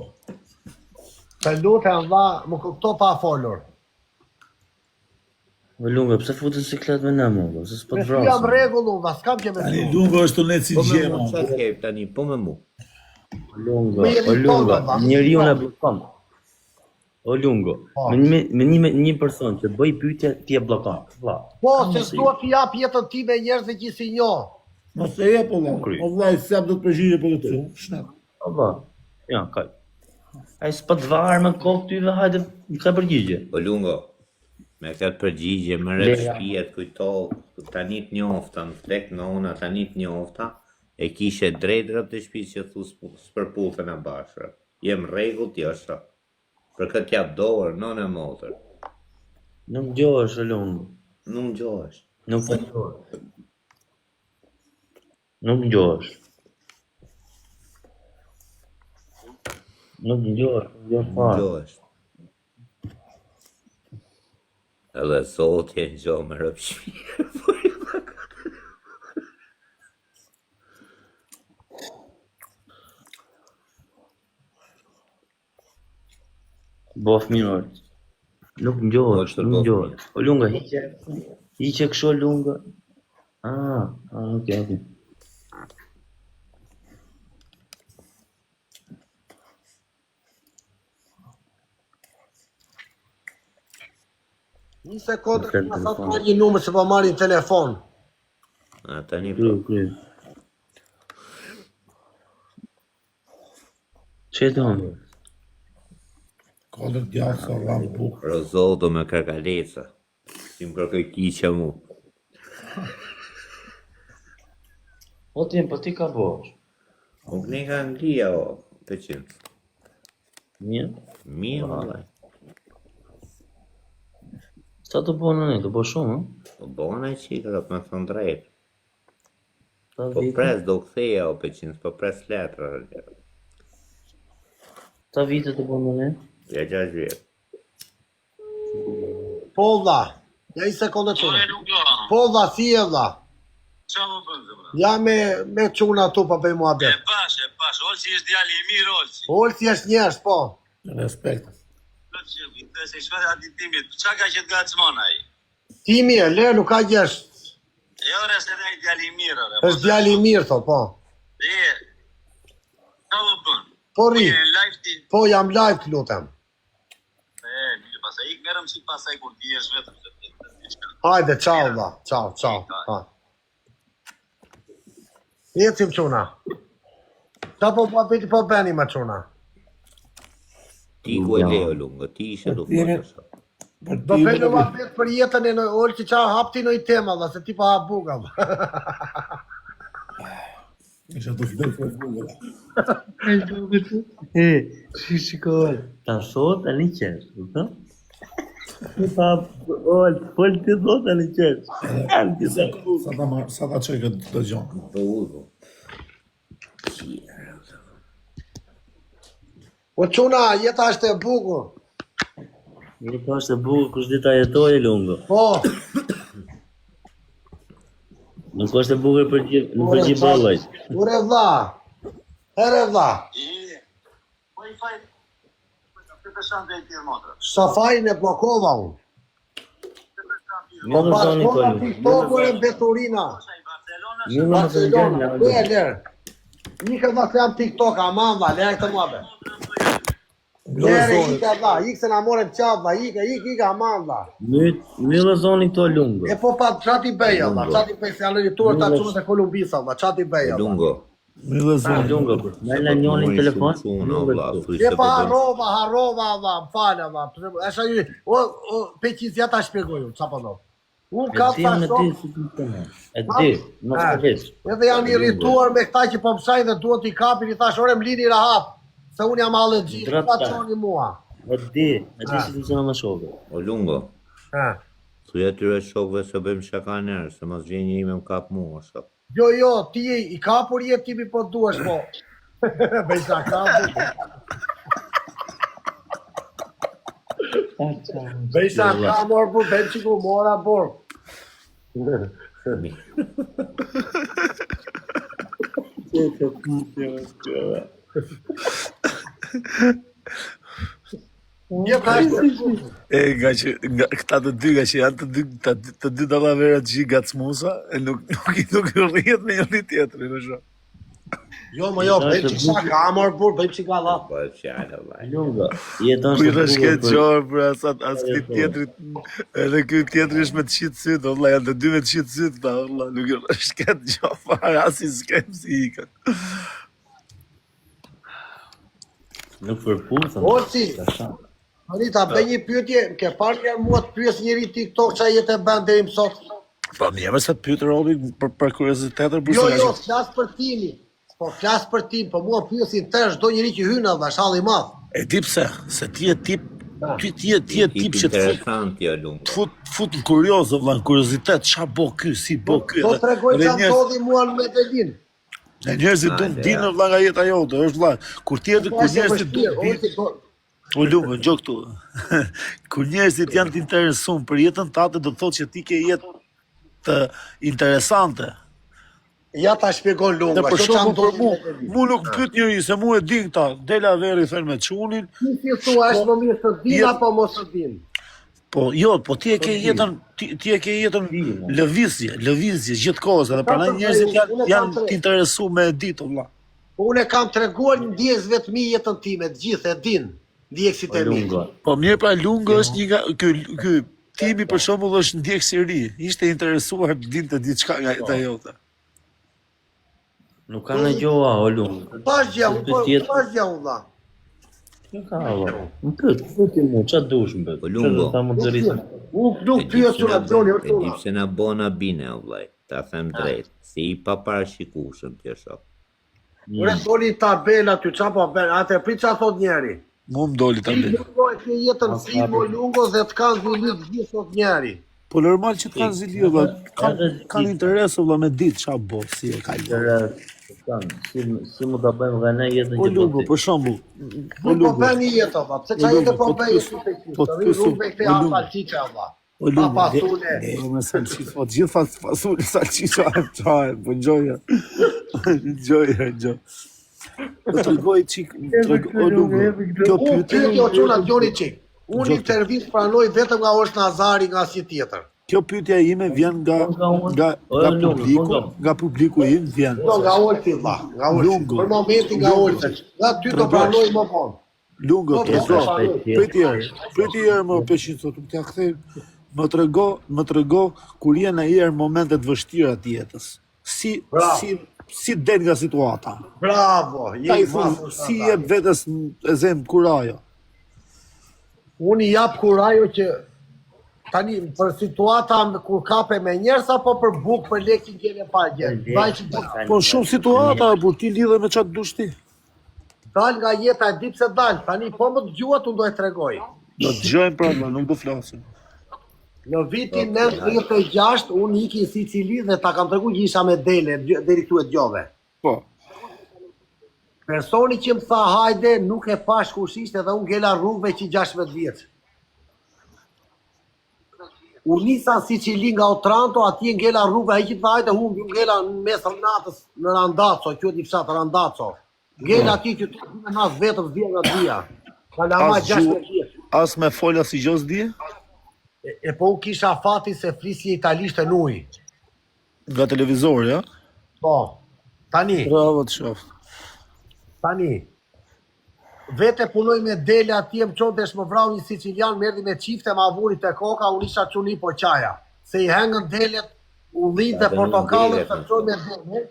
Të lutem valla, më kupto pa folur. O Lungo, pse futet siklet me ne më? Se s'po Me të ty jam vrasëm. rregull unë, valla, s'kam që me tani ty. Lungo është të necë si Po me gjema. mu, ç'a ke tani, po me mu. O Lungo, Me jemi o Lungo, tonë, valla. njeriu na bllokon. O Lungo, Po. me një person që bëj pyetje ti e bllokon. Vlla. Po, se s'dua t'i jap jetën ti me njerëz që si njoh. Mos e jep Allah, o vllai, se do të përgjigje për këtë, shnat. Po valla. Ja, kaj. Ai s'po të varë me kokë ty dhe hajde ka përgjigje. O Lungo, me këtë përgjigje, më rrët shpijet, kujto, tani të njofta, në flek nga una, tani të njofta, e kishe drejt rrët të shpi që thu s'përputhen e bashkë. Jem rregull ti është. Për këtë jap dorë, non e motër. Nuk gjohesh o Lungo. Nuk gjohesh. Nuk po gjohesh. Nuk gjohesh. Nuk gjohesh, jo Nuk fare. gjohesh. Edhe sot je gjo me rëpshmi. Bof mirë. Nuk ngjohesh, Është nuk bof ngjohesh. O Lunga, hiqe kështu o Lunga. Okay. Një sekundë, Flet ma telefon. sa një numër se po marrin telefon. A tani po. Kry. Që do? Kodër djallë sa vlam buk. Rozodo me kërkaleca. Si më kërkoj kiqe mu. O ti, po ti ka bosh. Nuk ne ka Anglia o, Peçin. Mirë. Mirë, vallaj. Sa të bënë ne, të bësh shumë, Po bona e qikërët me thonë drejt. Ta Po vite, pres do ktheja o Peçin, po pres letra. ta vite të bënë ne. Ja 6 vjetë. Po vlla, ja një sekundë çuna. Po vlla, si e vlla? Qa më bëndë, bra? Ja me çuna tu pa bëj muhabet. E pash, Olsi është djali i mirë, Olsi. Olsi është njerëz, po. Respekt. Këtë se shfat ati timit, qa ka qëtë gacmon ai? Timi e le, nuk ka gjesh. E ore se dhe i djali mirë, ore. Është djali i mirë, thot, po. Dhe, qa vë bën? Po ri, Jeni live ti? po jam live të lutem. Mirë, pasaj ik merëm si pasaj kur ti jesh vetëm. Hajde, ciao, vlla. Ciao. Ha. Ecim çuna. Qa po bëni me çuna? Ti ku e le o lungo, ti ishe do fotosh. Do felu vetë për jetën e në Olçi qa hapti në i tema, vlla, se ti pa hap buga, vlla. Isha të vdek për Google. Shikoj. Ta thot tani qesh, kupton? Pa, fol ti thot tani qesh. Sa ta çoj këtë të gjonë. Po uzo. O çuna, jeta është e bukur. Jeta është e bukur, kush di ta jetojë lungo. Po. Nuk është e bukur për gjithë ballajt. Ure vlla. Here vlla. Wi-Fi. Këtë shanë dhe i tjerë motra. Safajin e blokova unë. Më zoni Po këtu. TikTok-ore Beturina. Barcelona, ku e lërë? Ike vlla se jam TikTok, aman vlla, lërë këtë muabe. Lërë, ike vlla, ike se na morem qatë vlla, ike, aman vlla. Më zoni këtu lungo. E po pa çati beja vlla, çati bej se janë rituar ta çunat e Kolumbisa vlla, çati beja. Lungo. Lungo. Më la njërin telefon. E pa harrova vlla, m'fala vlla. Është ai, o peqiz ja ta shpjegoj unë, çfarë do. Unë ka Ti me thashë. ti si ti. E di, mos e vesh. Edhe janë irrituar me këta që po mësajnë dhe duhet t'i kapin, i thash ore m'lini rahat, se unë jam allergji, pa çoni mua. E di si funksionon me shokë. O lungo. Ha. Thuaj atyre shokëve se bëjmë shaka njerë, se mos vjen një ime më kap mua, shok. Jo, ti i kapur je tipi po duash po. Bëj shaka. Bëj shaka mor bur, bëj qiku mora bur. Një Nga këta të dy, nga që janë të dy dallavera të gjithë gacmusa, e nuk rrihet me njëri tjetrin, në shumë. Jo, bëj shaka mor bur, bëj qika la. Po e fjallë, vaj. Lungo. Jeton Ku i rëshket gjorë, për as këti tjetrit, edhe ky tjetri është me të qitë sytë, valla, janë të dy me të qitë sytë, ta, valla, nuk i rëshket gjorë, fare, as i s'kem si ikën. Nuk përpusën. Olçi. Anita, bëj një pyetje, ke parë një mua të pyes njëri TikTok qa jetë e bën deri më sot? Po mirë se të pyet Robi për kuriozitetin për Jo, flas për timin. Po flas për tim, po mua pyesin tërë çdo njeri që hyn atë shalli i madh. E di pse, se ti je tip tip që të interesant jo lungo. fut në kurioz, valla, në kuriozitet, ç'a bo ky, si bo ky. Do tregoj çam ndodhi mua në Medellin. E njerëzit do dinë valla nga jeta jote, është valla, kur njerëzit do o lumë, gjo këtu. Kur njerëzit janë të interesuar për jetën tate, do të thotë që ti ke jetë të interesante. Ja ta shpjegon Lunga, Dhe për çfarë shkakun për ndodhi. mu nuk pyet njëri se mu e di këta, dela veri thënë me çunin. Ti thua është më mirë të din apo mos të din? Po jo, po ti e ke jetën lëvizje gjithkohës, edhe prandaj njerëzit janë të interesuar me e ditë valla. Unë e kam treguar ndjekësve të mi jetën time, të gjithë e din. Ndjekësit e mi. Po mirë pra Lunga është një nga ky Timi për shembull është ndjekës i ri, ishte interesuar të dinte diçka nga jeta jote. Nuk ka në gjoa, o Lunga. Pash gjau, valla. Nuk ka, valla. Më pyeti mu, qa dush më O Lungo. Unë nuk pyet çuna Gjoni, E di pse na bona bine o vllai, ta them drejt, si i paparashikueshëm ti shok. Ure doli tabela ty qa po bën, atë prit qa thot njeri. Mu më doli ta Ti bëj. Lungo e ke jetën film o Lungo dhe të kanë zili të gjithë thot njeri. Po normal që të kanë zili valla, kanë interes valla me ditë ç'a bo, si e ka. Si mu ta bëjmë dhe ne jetën O që Lungo, bëti. për shembull, Nuk po bën një jetë valla, pse qa jetë po bëj si te po kishtë. të pyesum, Rrugë këte afalqiqa valla. o Lungo, pasune. me salçiç, po gjithë fasule salçiça çaj, po gjoja. Gjoja. Po tregoj çik, o Lungo, kjo Unë pyetje o çuna Gjoni qik. Unë intervistë pranoj vetëm nga Osh Nazari, nga asnjë tjetër. Kjo pyetja ime vjen nga publiku im vjen. Jo, nga Olti vlla, nga Olti. Lungo. Për momentin nga Olti. Nga ty do pranoj më vonë. Lungo, Po, priti herë më peshin sot, më t'ja kthej, më trego kur janë ajër momentet vështira të jetës. Si del nga situata. Bravo, Ta i thon, si jep vetes e zem kurajo. Unë i jap kurajo që tani për situata kur kape me njerëz apo për bukë, për lekë që gjele pa gjë. Po shumë situata, por ti lidhe me çfarë dush ti. Dal nga jeta e di pse dal. Tani po më dëgjuat unë do e tregoj. Do të dëgjojmë pra, nuk do flasim. Në vitin 96 unë iki në Sicili dhe ta kam treguar që isha me dele deri këtu e dëgjove. Po. Personi që më tha hajde nuk e pash kush ishte dhe unë ngela rrugëve që 16 vjeç. U nisa në Sicili nga Otranto, atje ngela rrugëve, ai që tha hajde humbi, ngela në mes natës në Randazzo, quhet i fshat Randazzo. Ngela atje që të në natë vetëm vjen nga dia. Kalama 16 vjeç. As me fola si gjos di? E po u kisha fati se flisje italisht e nuj. Nga televizori, ja? Po. Tani. Bravo të shoft. Tani, vete punoj me dele atje më qonte më vrau një sicilian, më erdhi me çifte, ma vuri te koka, unë isha çuni po qaja. Se i hengën delet, ullit dhe portokallët, të qoj me dele,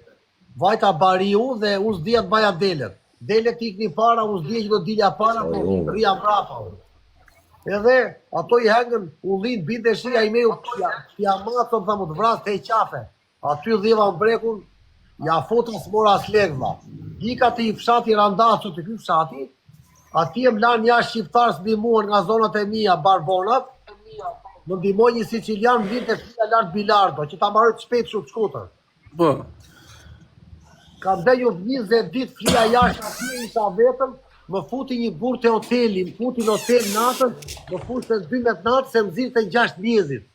vajta bariu dhe unë s'dija të baja delet. Delet ikni para, unë s'dija që do dilja para, po rria mbrapa. Edhe ato i hengën ullit, bide shia i meju, pja matëm, dhe më të vras të i qafe. Aty dhiva më brekun, ja fotën s'mora s'legva. Dika të i fshati Randazzo të ky fshati, atje më lanë jashtë shqiptarë s'ndihmuan nga zonat e mia, Barbonat, më ndihmoi një sicilian vinte flia lart Bilardo, që ta mbaroj të shpejt shumë shkutër. Po. Kam dhëju 20 ditë flia jashtë, atje isha vetëm, më futi një burr te hoteli, më futi në hotel natën, më futi te 12 natë se më zinte 6 mjezit.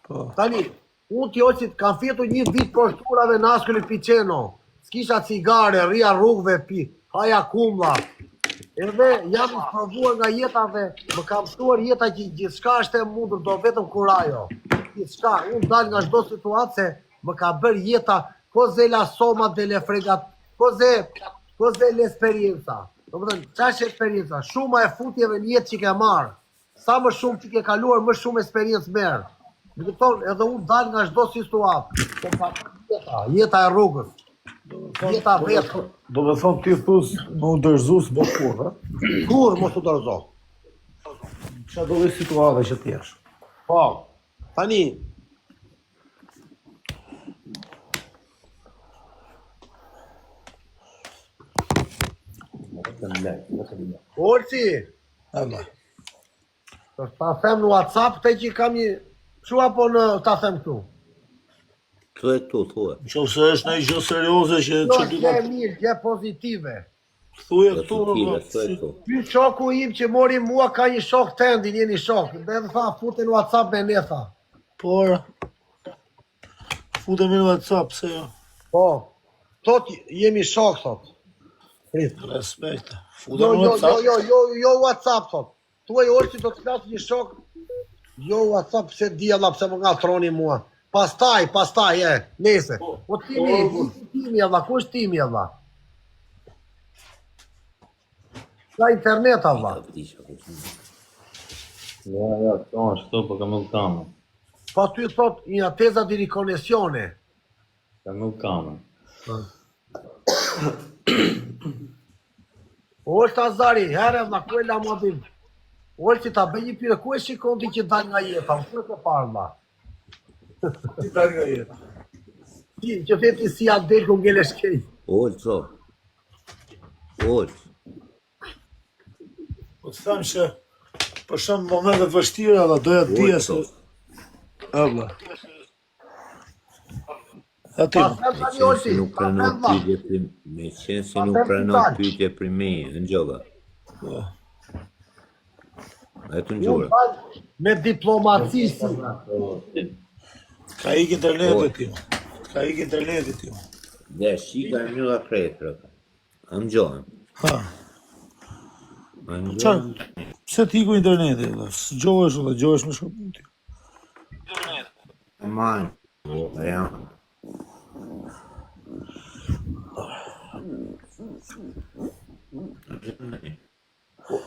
Po. Tani, unë t'joqit kam fjetu një vit për shturave në Ascoli Piceno. S'kisha cigare, rria rrugëve, haja kumla. Edhe jam i provuar nga jeta dhe më kam shtuar jeta që gjithçka është e mundur, do vetëm kurajo. Gjithçka, unë dal nga çdo situatë se më ka bërë jeta cos'è la somma delle fregat, cos'è l'esperienza. Domethënë, çfarë është esperienca? Shuma e futjeve në jetë që ke marrë. Sa më shumë që ke kaluar, më shumë eksperiencë merr. Më kupton, edhe unë dal nga çdo situatë. Jeta e rrugës. Jeta vetë. Do me thonë ti thus më u dërzu s'bo kur, ha? Kur mos u dorëzo. Qa do dhe situata që t'jesh? Po. Tani. Orci. Ema. Ta them në WhatsApp te që kam një çu apo në ta them këtu. Thuaj tu, thuaj. Nëse është ndonjë gjë serioze që Jo, dy gjë mirë, gjë pozitive. thuaj këtu. Thuaj tu. Ky shoku im që mori mua ka një shok tendi, jeni shok. Dhe më tha futen në WhatsApp me ne tha. Por futemi në WhatsApp, pse jo? Po. Thot jemi shok thot. Prit. Respekt. Jo, Futemi në jo, WhatsApp. jo WhatsApp thot. Thuaj Orçi do të flasë një shok. Jo WhatsApp pse di Allah pse më ngatroni mua. Pastaj, nese. Po timi Allah, kush timi Allah? Ka internet Allah. Ja, to është këto, po kam nuk kamë. Pa ty thot një attesa di riconnessione. Kam nuk kamë. Olta Zari, herë vlla, ku e la mua bim? Olti ta bëj një pyetje, ku e shikon ti që dal nga jeta? Ku e ke parë vlla? Ti dal nga jeta. Ti që veti si Adel ku ngele shkej. Olco. Olc. Po të them që për shumë momentet vështira dhe doja të dija se Abla. Ati. Se nuk pranon pyetje me qenë se nuk pranon pyetje për meje, në gjoga. E të njërë. Me diplomaci. Ka ik internetit ju. Ka ik internetit ju. Dhe shika një nga kretrë. Në gjohën. Ha. Në gjohën. Pse t'iku interneti, valla? S'gjohesh, valla, gjohesh me shkëputi. Man, ja.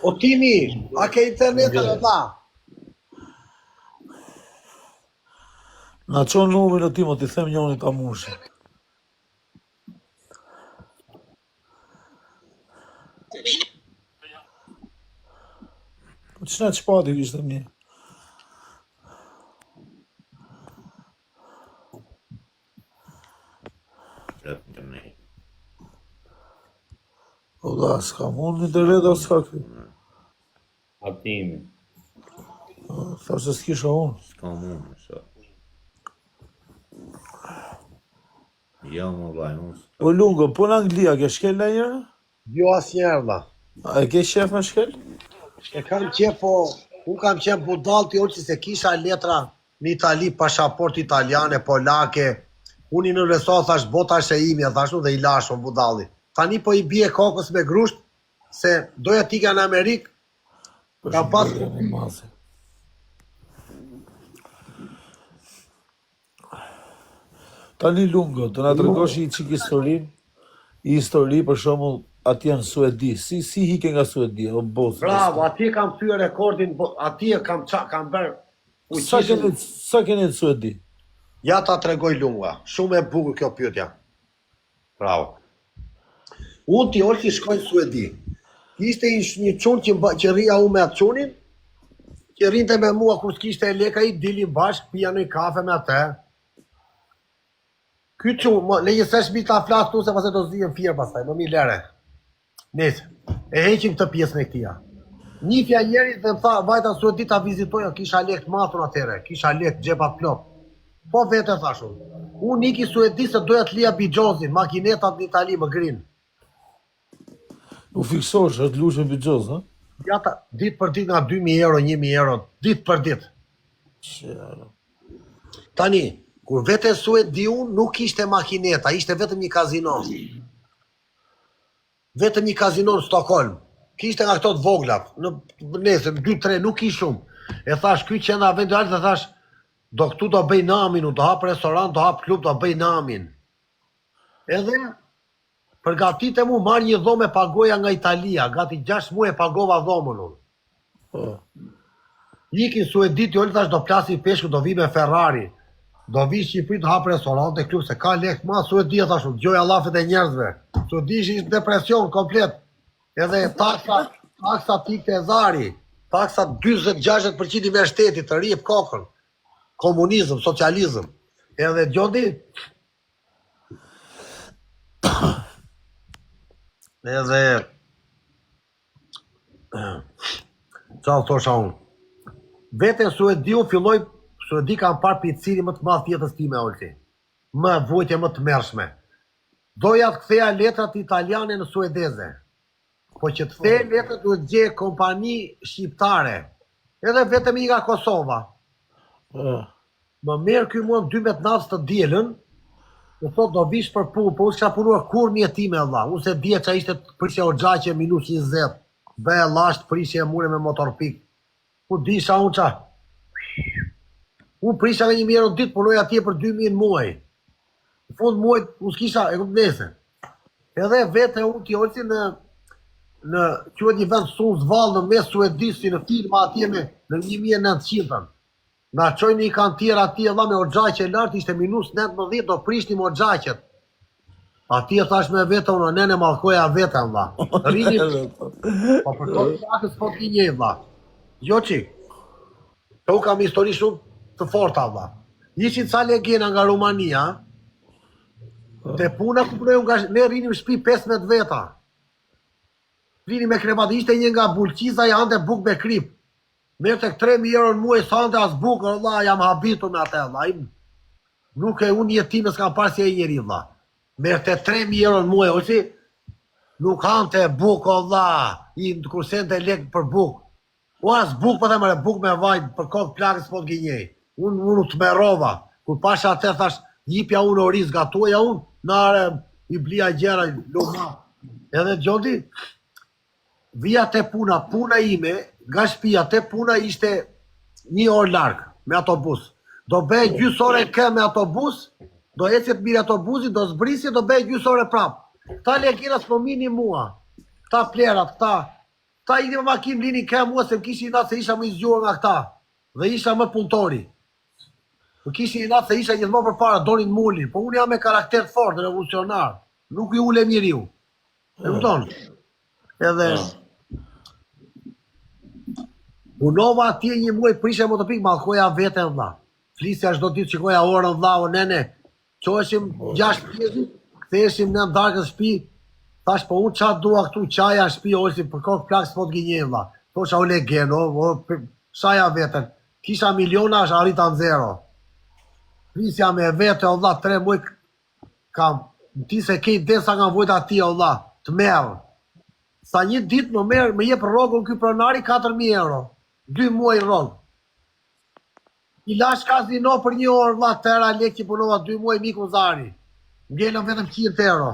O Timi, a ke internet valla? Na qonë numrin e tim, o t'i them njoni ta mushi. Po qëna që pati kishtë një? O da, s'ka mund internet, o s'ka këtu. Atimi. Thash se s'kisha unë. S'ka mund, sa. Ja, më vaj, unë s'ka. O Lungo, po në Anglia, ke shkel në njërë? Jo asnjëherë valla. A e ke shef me shkel? E kam qef, po, unë kam qef budall ti orë se kisha letra në Itali, pasaport italiane, polake, unë i në reso, thash, bota është e imi, thash, dhe i lashon budalli. Tani po i bie kokës me grusht, se doja t'ika në Amerikë, kam pas... Tani Lungo, të na tregosh i qik histori për shembull atje në Suedi. Si hike nga Suedi, o boss. Bravo, atje kam thyer rekordin, atje kam bërë Sa keni në Suedi? Ja ta tregoj Lunga, shumë e bukur kjo pyetja. Bravo. Unë ti orë që shkoj në Suedi. Kishte një qunë që rria unë me atë qunin, që rrinte me mua kur s'kishte e leka i dilin bashkë, pija një kafe me atë. Ky qunë, leje se shmi ta flasë tu se pas e do zhijën firë pasaj, më mi lere. Nesë, e heqim këtë pjesën e këtia. Një fja njeri dhe më tha, vajta Suedi ta vizitoja, kisha lek matun atere, kisha lek gjepat plot. Po vete thashun, unë iki Suedi se doja të lija bigjozin, makinetat në Itali më grinë. U fiksosh, është lushe bigjoz, ha? Ja ta, ditë për ditë nga 2.000 euro, 1.000 euro, ditë për ditë. Tani, kur vete Suedi unë nuk ishte makineta, ishte vetëm një kazino. Vetëm një kazino në Stockholm. Kishte nga këto të voglat, në nesër, 2-3, nuk i shumë. E thash, ky që nga vendi altë, dhe thash, do këtu do bëj namin, do hap restorant, do hap klub, do bëj namin. Edhe, përgatit e mu marrë një dhome pagoja nga Italia, gati 6 muaj e pagova dhomën unë. Ikin Suedi të thash, do plasi peshku, do vi me Ferrari, do vi Shqipëri të hap restorant e klub, se ka lek ma Suedi e thash, gjoj allafet e njerëzve. Suedi ishte depresion komplet. Edhe taksa tikte e zari, taksa 26% i me shtetit, të rjep kokën. Komunizëm, socializëm. Edhe gjodi, edhe, qa thosha unë, vete Suedi unë filloj, Suedi kam parë pizziri më të madh tjetës time, Olti. Më vojtje më të mërshme. Doja të ktheja letrat italiane në suedeze. Po që të kthej letrat duhet gje kompani shqiptare. Edhe vetëm i nga Kosova. Më merë ky mua 12 natës të dielën, më thot do vish për punë, po unë s'ka punuar kur një time Allah. Unë se dje që ishte prishja o gjaqe minut 20, bëhe lasht prishja e mure me motorpik. Ku disha unë qa? Unë prisha nga 1.000 euro në ditë, punoj atje për 2.000 në muaj. Në fund muaj, unë s'kisha, e këtë nese. Edhe vete unë t'i orësi në quet një vend Sundsvall në mes Suedisi në firma atje me në 1900. Na qojnë një kantier atje dha me oxhaqe lartë, ishte minus 19, do prishtim oxhaqet. Atje thash me vete unë, nene malkoja vete dha. Rini, po për to të shakës po t'i njej dha. Jo qi, të u kam histori shumë të forta dha. Ishin ca legena nga Rumania, te puna ku punoj unë, ne rinim shpi 15 veta. Rini me kremat, ishte një nga Bulqiza i ande buk me krip. Merë të 3.000 euro në muaj, sa ande as buk, Allah, jam habitur me atë, Allah. Nuk e unë jetime s'kam parë si e njeri, Allah. Merë të 3.000 euro në muaj, ose nuk ante buk, Allah, i në kursen të lek për buk. O as buk, për të mëre, buk me vajt, për kokë plakës po të gjenjej. Unë të merova, kur pasha atë thash, jipja unë oriz, gatuja unë, nare, i blia gjera, luma. Edhe gjodi, vija te puna ime, nga shtëpia te puna ishte 1 orë larg me autobus. Do bëj gjysë ore kë me autobus, do ecje të mirë autobusi, do zbrisje, do bëj gjysë ore prap. Ta lekina s'po mini mua. Ta plerat, ta i një makinë lini kë mua se më kishin natë se isha më i zgjuar nga këta. Dhe isha më punëtori. Më kishin natë se isha gjithmonë përpara, donin mulin, po unë jam me karakter fort, revolucionar. Nuk i ule njeriu. E kupton? Edhe punova atje 1 muaj prishe motopik, mallkoja veten vlla. Flisja çdo ditë, shikoja orën vlla, o nene. Qoheshim 6:00, ktheheshim në darkës shtëpi. Thash po unë çfarë dua këtu, çaja në shtëpi ose për kokë plak s'po të gënjej vlla. Thosha o legen, shaja veten. Kisha milionash arrita në zero. Prisja me vete o vlla 3 muaj kam. Ti se ke desa nga vojta ti o vlla, të merr. Sa një ditë më jep rrogën ky pronari 4.000 euro. 2 muaj rrogë. I lash kazino për 1 orë vlla, tera lek që punova 2 muaj miku Zari. Ngjelën vetëm 100 euro.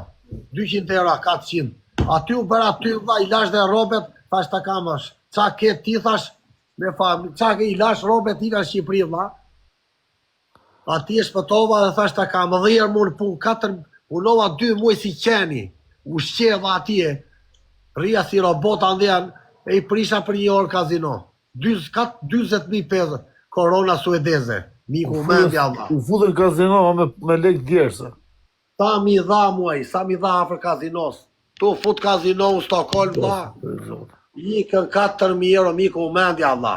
200 euro, 400. Aty u bëra aty vlla, i lash dhe robet, thash ta kamash. Qa ke ti thash, me fam, qa ke i lash robet i ka Shqipëri vlla. Ati e shpëtova dhe thash ta kam, dhirë mund punova 2 muaj si qeni. U shqeva atje, rria si robot andjan, e i prisha për 1 orë kazino. 20.000 peso, korona suedeze. Miku mendja vlla. U futën kazino me lek djersa. Sa mi dha muaj, sa mi dha afër kazinos. Tu fut kazino në Stockholm vlla. Ikën 4.000 euro miku mendja vlla.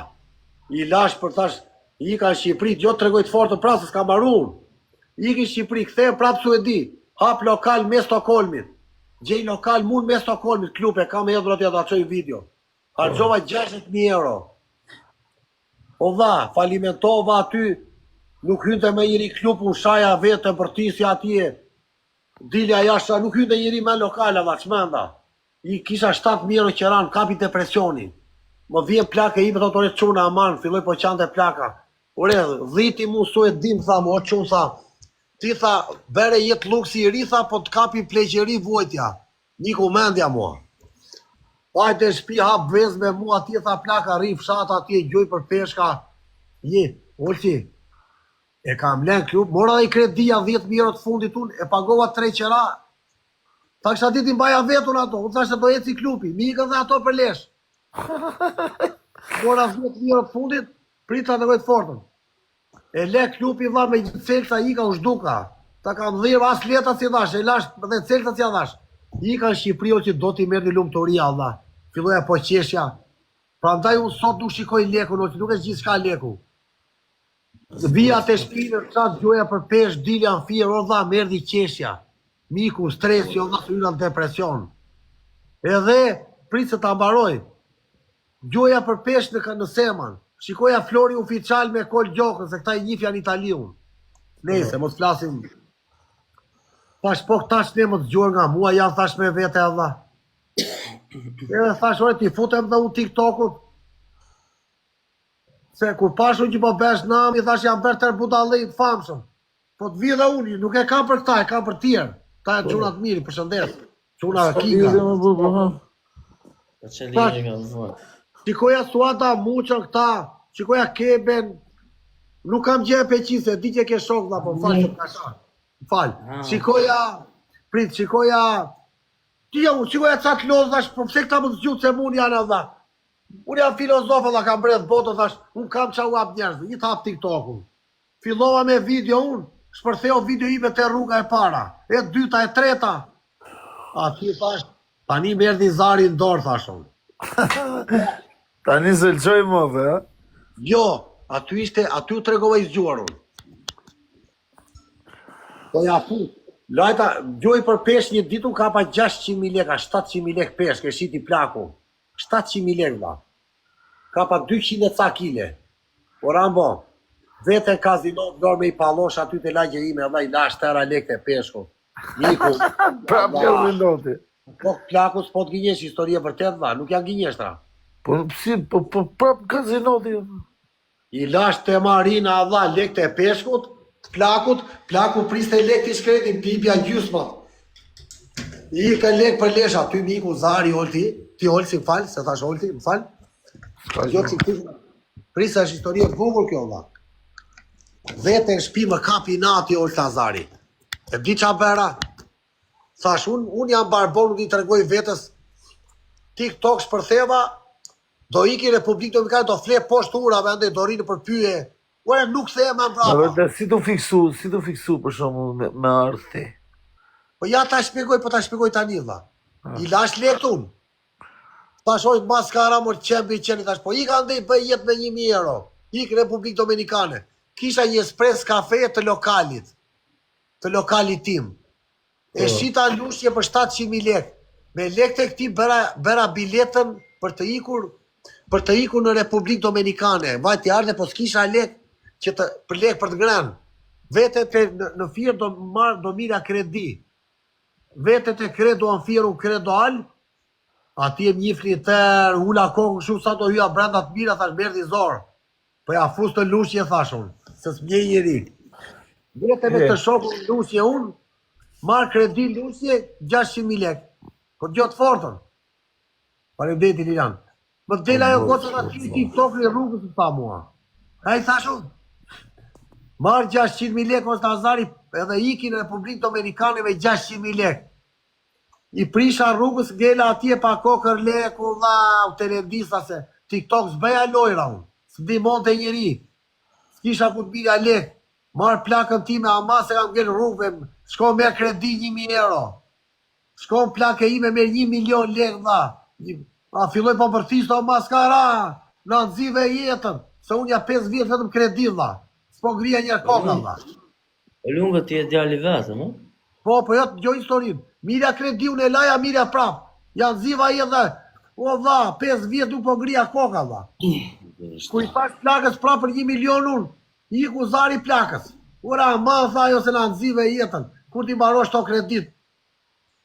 I lash për thash, ika në Shqipëri, jo tregoj të fortë pra se s'ka mbaruar. Iki në Shqipëri, kthej prap Suedi. Hap lokal me Stockholmit. Gjej lokal mund me Stockholmit, klube, kam hedhur atje ta çoj video. Harxova 60.000 euro. O vlla, falimentova aty, nuk hynte me njëri klub, unë shaja vetëm për tisja atje. Dilja jashtë, nuk hynte njëri me lokala, vlla, çmenda. I kisha 7.000 euro qeran, kapi depresionin. Më vjen plaka ime, thotë ore çuna aman, filloi po qante plaka. Ore, dhiti mu Suedin, tha mu, o çun tha. Ti tha, bere jetë luksi i ri, tha, po të kapi pleqeri vojtja. Niku mendja mua. Hajde shtëpi hap vez me mua atje, tha plaka, ri fshat atje, gjoj për peshka. Olti, e kam len klub, mora dhe i kredia 10.000 euro të fundit unë, e pagova 3 qera. Ta kësha ditë i mbaja vetun ato, unë thashtë do jetë si klubi, mi i dhe ato për lesh. Mora 10.000 euro të fundit, prita në vejtë fortën. E le klubi dha me celta i ka u shduka. Ta kam dhirë as leta si dhash, e lash dhe celta si dhash. I ka në Shqipëri o që do t'i merë një lumëtoria, Allah. Filloja po qeshja. Pra ndaj unë sot nuk shikoj leku, nuk e gjithë shka leku. Vija të shpinë, qatë gjoja për pesh, dilja në firë, o dha, merdi qeshja. Miku, stresi, o dha, së yna në depresion. Edhe, pritë se të ambaroj. Gjoja për pesh në Seman. Shikoja Flori oficial me kol gjokën, se këta i njifja në Italiun. Nese, mos flasim. Thash, po këtash ne më të gjurë nga mua, janë thash me vete e dha. Edhe thash, ore, ti futem dhe unë TikTokut. Se kur pashun që po besh nami, thash, jam bërë tërë budallit famshëm. Po të vi dhe unë, nuk e kam për këta, e kam për tjerë. Ta e qunat miri, për shëndet. Quna kika. Shikoja Suada, muqën këta, shikoja Keben. Nuk kam gje pe qise, di që ke shok dha, po falë që të kasha. Falë. Shikoja, shikoja qatë lozë, thash, po pse këta më të zgjutë se unë janë dha. Unë jam filozofë dhe kam bredh botë, thash, unë kam qa u ap njerëzë, i thap TikTokun. Fillova me video unë, shpërtheo video ime të rruga e para, e dyta, e treta. A ti thash, tani më erdhi Zari në dorë, thash unë. Tani se lëqoj më dhe, ha? Jo, aty u tregova i zgjuar unë. Po ja fu, lajta, gjoj për pesh një ditu ka pa 600.000 leka, 700.000 lek pesh, ke shiti plaku. 700.000 lek da. Ka pa 200 e ca kile. O Rambo, vete në kazino, dorë me i palosh aty të lagje ime, dhe i lash tëra lek të peshku. Niku. Prap një minoti. Po plaku s'po të gjenjesh historie vërtet dha, nuk janë gjenjeshtra. Po prap kazinoti. I lash të marina dha lek të peshkut, plaku priste lek të shkretin, pipja gjysmat. I ka lek për lesha, ty miku Zari Olti, ti Olti, më falë, se thash Olti, më falë. Jo që prisa është histori e vogël kjo valla. Vete në shtëpi më kapi nati Olt Lazari. E di qa bëra? Thash, unë jam barbon, nuk i tregoj vetës TikTok shpërtheva, do iki Republikë Dominikane, do fle poshtë urave, ande do rinë për pyje. Ure, nuk the me mbrapa. Si tu fiksu për shembull me ardhi. Po ja ta shpjegoj tani valla. I lash lekë unë. Tash oj maskara më qembi qeni tash, po i ka ndej bëj jetë me 1.000 euro. Ik Republikë Dominikane. Kisha një espres kafe të lokalit tim. E shita lushje për 700.000 lekë. Me lekë të këti bëra biletën për të ikur në Republikë Dominikane. Vajti ardhe, po s'kisha lekë për lekë për të ngrenë. Vete në firë do mira kredi. Vete të kredo në firë u kredoal, ati e mjifni tërë, hula kokë, shumë sa do hyja brenda të mira, thash merdi zorë. Po ja fus të lushje, thashun, se s'mje njëri. Vete me të shoku lushje unë, marë kredi lushje 600.000 lekë. Po gjotë fortën. Faleminderit Lilian. Më dela jo gotën aty TikTok në rrugës të tha mua. A i thashun, marë 600.000 lekë Olt Lazari edhe iki në Republikë Dominikane me 600.000 lekë. I prisha rrugës ngela atje pa kokër leku, dha, u televisa se TikTok s'beja lojra unë. S'dimon të njëri. S'kisha ku t'birja lekë. Marë plakën time ama se kam ngellë rrugëve. Shko me kredi 1.000 euro. Shko në plakë ime me 1 milion lekë, dha. A filloj po përfisto maskara. Në nëzive jetën. Se unë ja 5 vjetë vetëm kredi, dha. S'po ngrija njerë koka, dha. Olunga ti e djali vetëm, o? Po jo të gjoj historinë. Mirja kredi unë e laja, mirja prap. Janë ziva i edhe, o dha, 5 vjetë nuk po ngrija koka, dha. Ku i thash plakës prap për 1 milion unë, i ku zari plakës. Ura, ma tha jo se në nëzive jetën, kur ti barosh to kredit.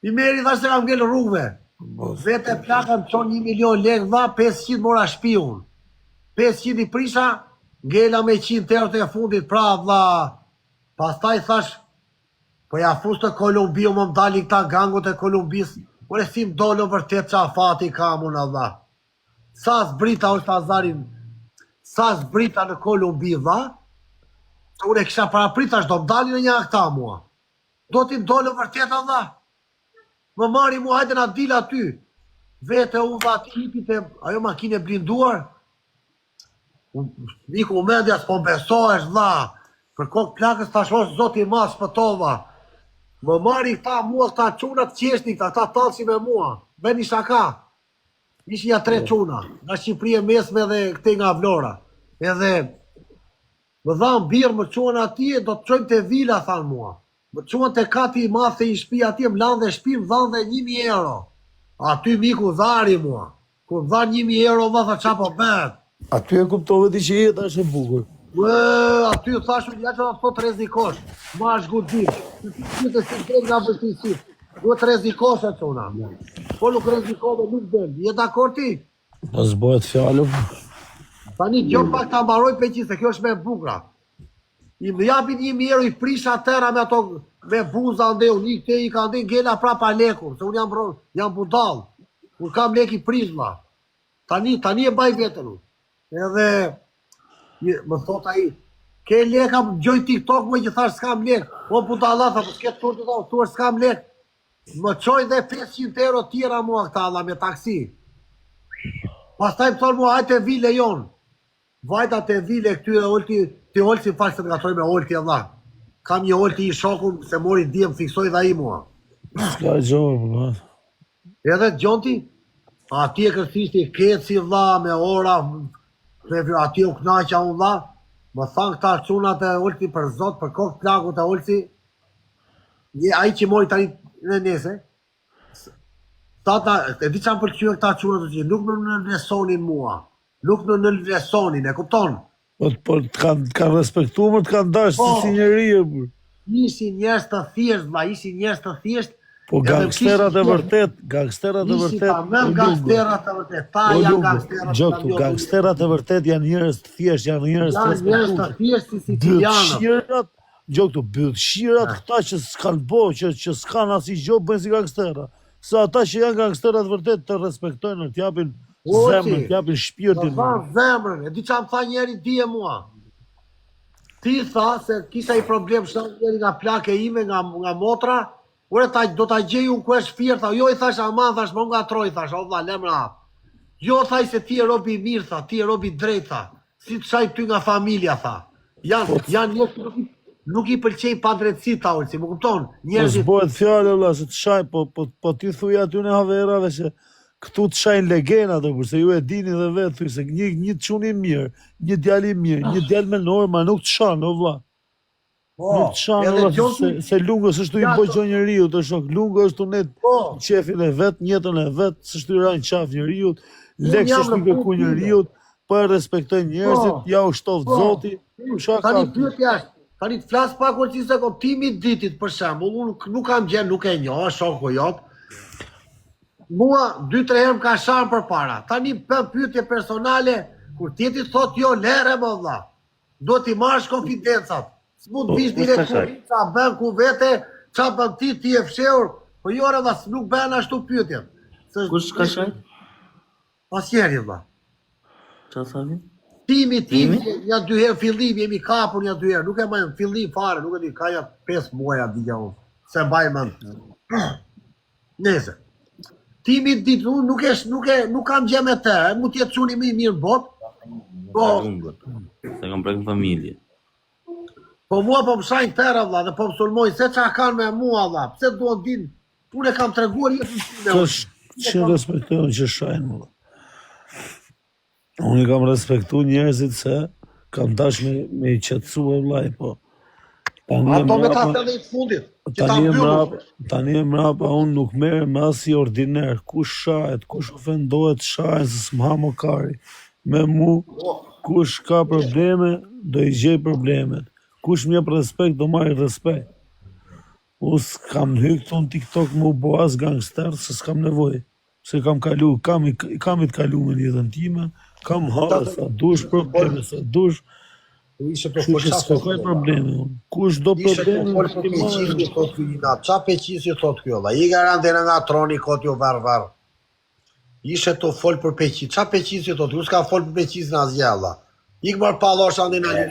I meri thash se kam ngellë rrugëve. Vete plakën çon 1 milion lekë, dha, 500 mora shpi unë. 500 i prisha, ngella me 100 euro të e fundit, pra, dha. Pastaj thash, po ja fus të Kolumbiu, më mdali këta gangut e Kolumbis, ure si m'dolo vërtet qa fati kam unë, dha. Sa zbrita Olt Lazarin, sa zbrita në Kolumbi, dha, ure kisha paraprit, ashtë do m'dali në një akta mua. Do t'i m'dolo vërtet, dha. Më mari mua, hajde na dil aty. Vete u dha tipit e, ajo makine blinduar, Niku u mendja s'po m'besohesh, dha. Për kokë plakës ta shosh zoti mas pëtova. Më mari këta mua, këta qunat qeshti, këta talësi me mua. Beni shaka. Ishja 3 quna. Nga Shqipëria mesme dhe këte nga Vlora. Edhe më dhamë birë, më quen atje, do të qojmë të vila, thanë mua. Më quen të kati i mathe i shpi atje, më lanë dhe shpi, më dhanë dhe 1.000 euro. Aty miku dhari mua. Kur më dhanë 1.000 euro, dha tha qa po bet. Aty e kuptove ti që jeta është e bukur. Aty thashu ja që da të thot rrezikosh. Ma është gudim. Të si drejt nga vështirësit. Duhet rrezikosh e qona. Po nuk rrezikove nuk del. Je dakord ti? Po s'bëhet fjallë. Tani kjo pak ta mbaroj peqin se kjo është me bukra. I më japin 1.000 euro i prisha tëra me ato me buza ndeu. Një këte i ka ndej ngella prapa leku. Se unë jam budal. Unë kam lek i prizma. Tani e baj vetën unë. Edhe më thot ai, ke leka gjoj TikTok më që thash s'kam lek. O budalla, tha, po s'ket tur të tha, thua s'kam lek. Më qoj dhe 500 euro tjera mua këta alla me taksi. Pastaj më thonë mua, hajtë e vile jonë. Vajta të vile këtyre olti, të olti faqë se të gatoj me olti e dha. Kam një olti i shokun, se mori djem, fiksoj dhe i mua. S'ka gjorë, Edhe gjonti, ati e kërthishti keci dha me ora, ati u knaqa unë dha, më thanë këta qunat e olti për zot, për kokë plakut e olti, aji që mori tani në nese, e di që më përqyë këta qunat të që nuk në nënlesonin mua, nuk në nënlesonin, e kupton? Po të kanë respektu, më të kanë dashë si njerije. Isi njerës të thjesht, dha, isi njerës të thjesht. Po gangsterat e vërtet, Isi ta mëm gangsterat e vërtet, ta janë gangsterat. Gjoktu, gangsterat e vërtet janë njerës të thjesht, janë njerës të respektu. Janë njerës të thjesht si sicilianët. Gjoktu, bëllëshirat këta që s'kanë bo, që s'kanë asi gjo, bëjnë si gangstera. Se ata që janë gangsterat vërtet të respektojnë, të japin Zemrën, t'japin shpirtin. Tha zemrën, e di qa më tha njeri dije mua. Ti tha se kisha i problem shtë njeri nga plake ime, nga motra, ure do t'a gjej unë ku është firë, tha, jo i thash aman, thash, më nga troj, thash, o vla, lemra hap. Jo, thaj se ti e robi mirë, tha, ti e robi drejt, tha, si të shaj ty nga familja, tha. Janë njështë nuk i pëlqej pa drejtësi, tha, si më kupton, Po njerëzit. s'bojët fjallë, vlla, se të shaj, po ti thuj aty në haverave se këtu të shajnë legena të kurse ju e dini dhe vetë, thuj se një të quni mirë, një djali mirë, një djali me norma, nuk të shanë, o vlla. Nuk të shanë, vlla, se lungës është tu i bëgjo njeriu, të shok, lungë është tu net qefin e vetë, njëtën e vetë, se shtu i rajnë qaf njeriu, lekë se shtu i kërku njeriu, për respektoj njerëzit, ja u shtovë zoti, Tani pyetja është, tani të flas pak kur ti se timi ditit për shembull, unë nuk kam gjë, nuk e njoh, shoku jot. Mua 2-3 herë më ka sharë për para. Tani për pyetje personale, kur ti thot jo, lere më vlla. Do t'i marrësh konfidencat. S'mund të vish direkt qa bën ku vete, qa bën ti e fshehur, po jo rëdha, nuk bën ashtu pyetjet. Kush ka shajt? Asnjëri vlla. Qa thavi? Timi, ja 2 herë fillim, jemi kapur ja 2 herë, nuk e majmë fillim fare, nuk e di, ka ja 5 muaja digja unë, se mbaj mend. Nese. Timi ditë, nuk kam gjë me te, mu t'jetë quni më i mirë në botë, Se kam prekën familje. po mua po më shajnë tëra vlla, dhe po më sulmojnë, se qa kanë me mua vlla, pse duon din, unë e kam treguar jetën time. Që respektojnë që shajnë, vlla. Unë i kam respektu njerëzit se kam dash me i qetësu e vlaj, po. Ato me ta të dhe i të fundit, që ta mbyllur. Tani e mrapa unë nuk merë me asi ordiner, kush shahet, kush ofendohet shahet, se s'mha më kari. Me mu, kush ka probleme, do i gjej problemet. Kush m'jep respekt, do marrë respekt. U s'kam hy këtu në TikTok mu bo as gangster, se s'kam nevoj. Se kam kalu, kam i të kalu me një jetën time, kam harë sa dush probleme, sa dush, kështu që s'kakoj probleme unë. Kush do probleme, Ishe të folë për peqisi, thot kjo, qa peqisi thot kjo, dhe i garante në nga troni, kot jo var. Ishe të folë për peqisi, qa peqisi thot, ju s'ka folë për peqisi në asgjella. Ik marë palosha në në një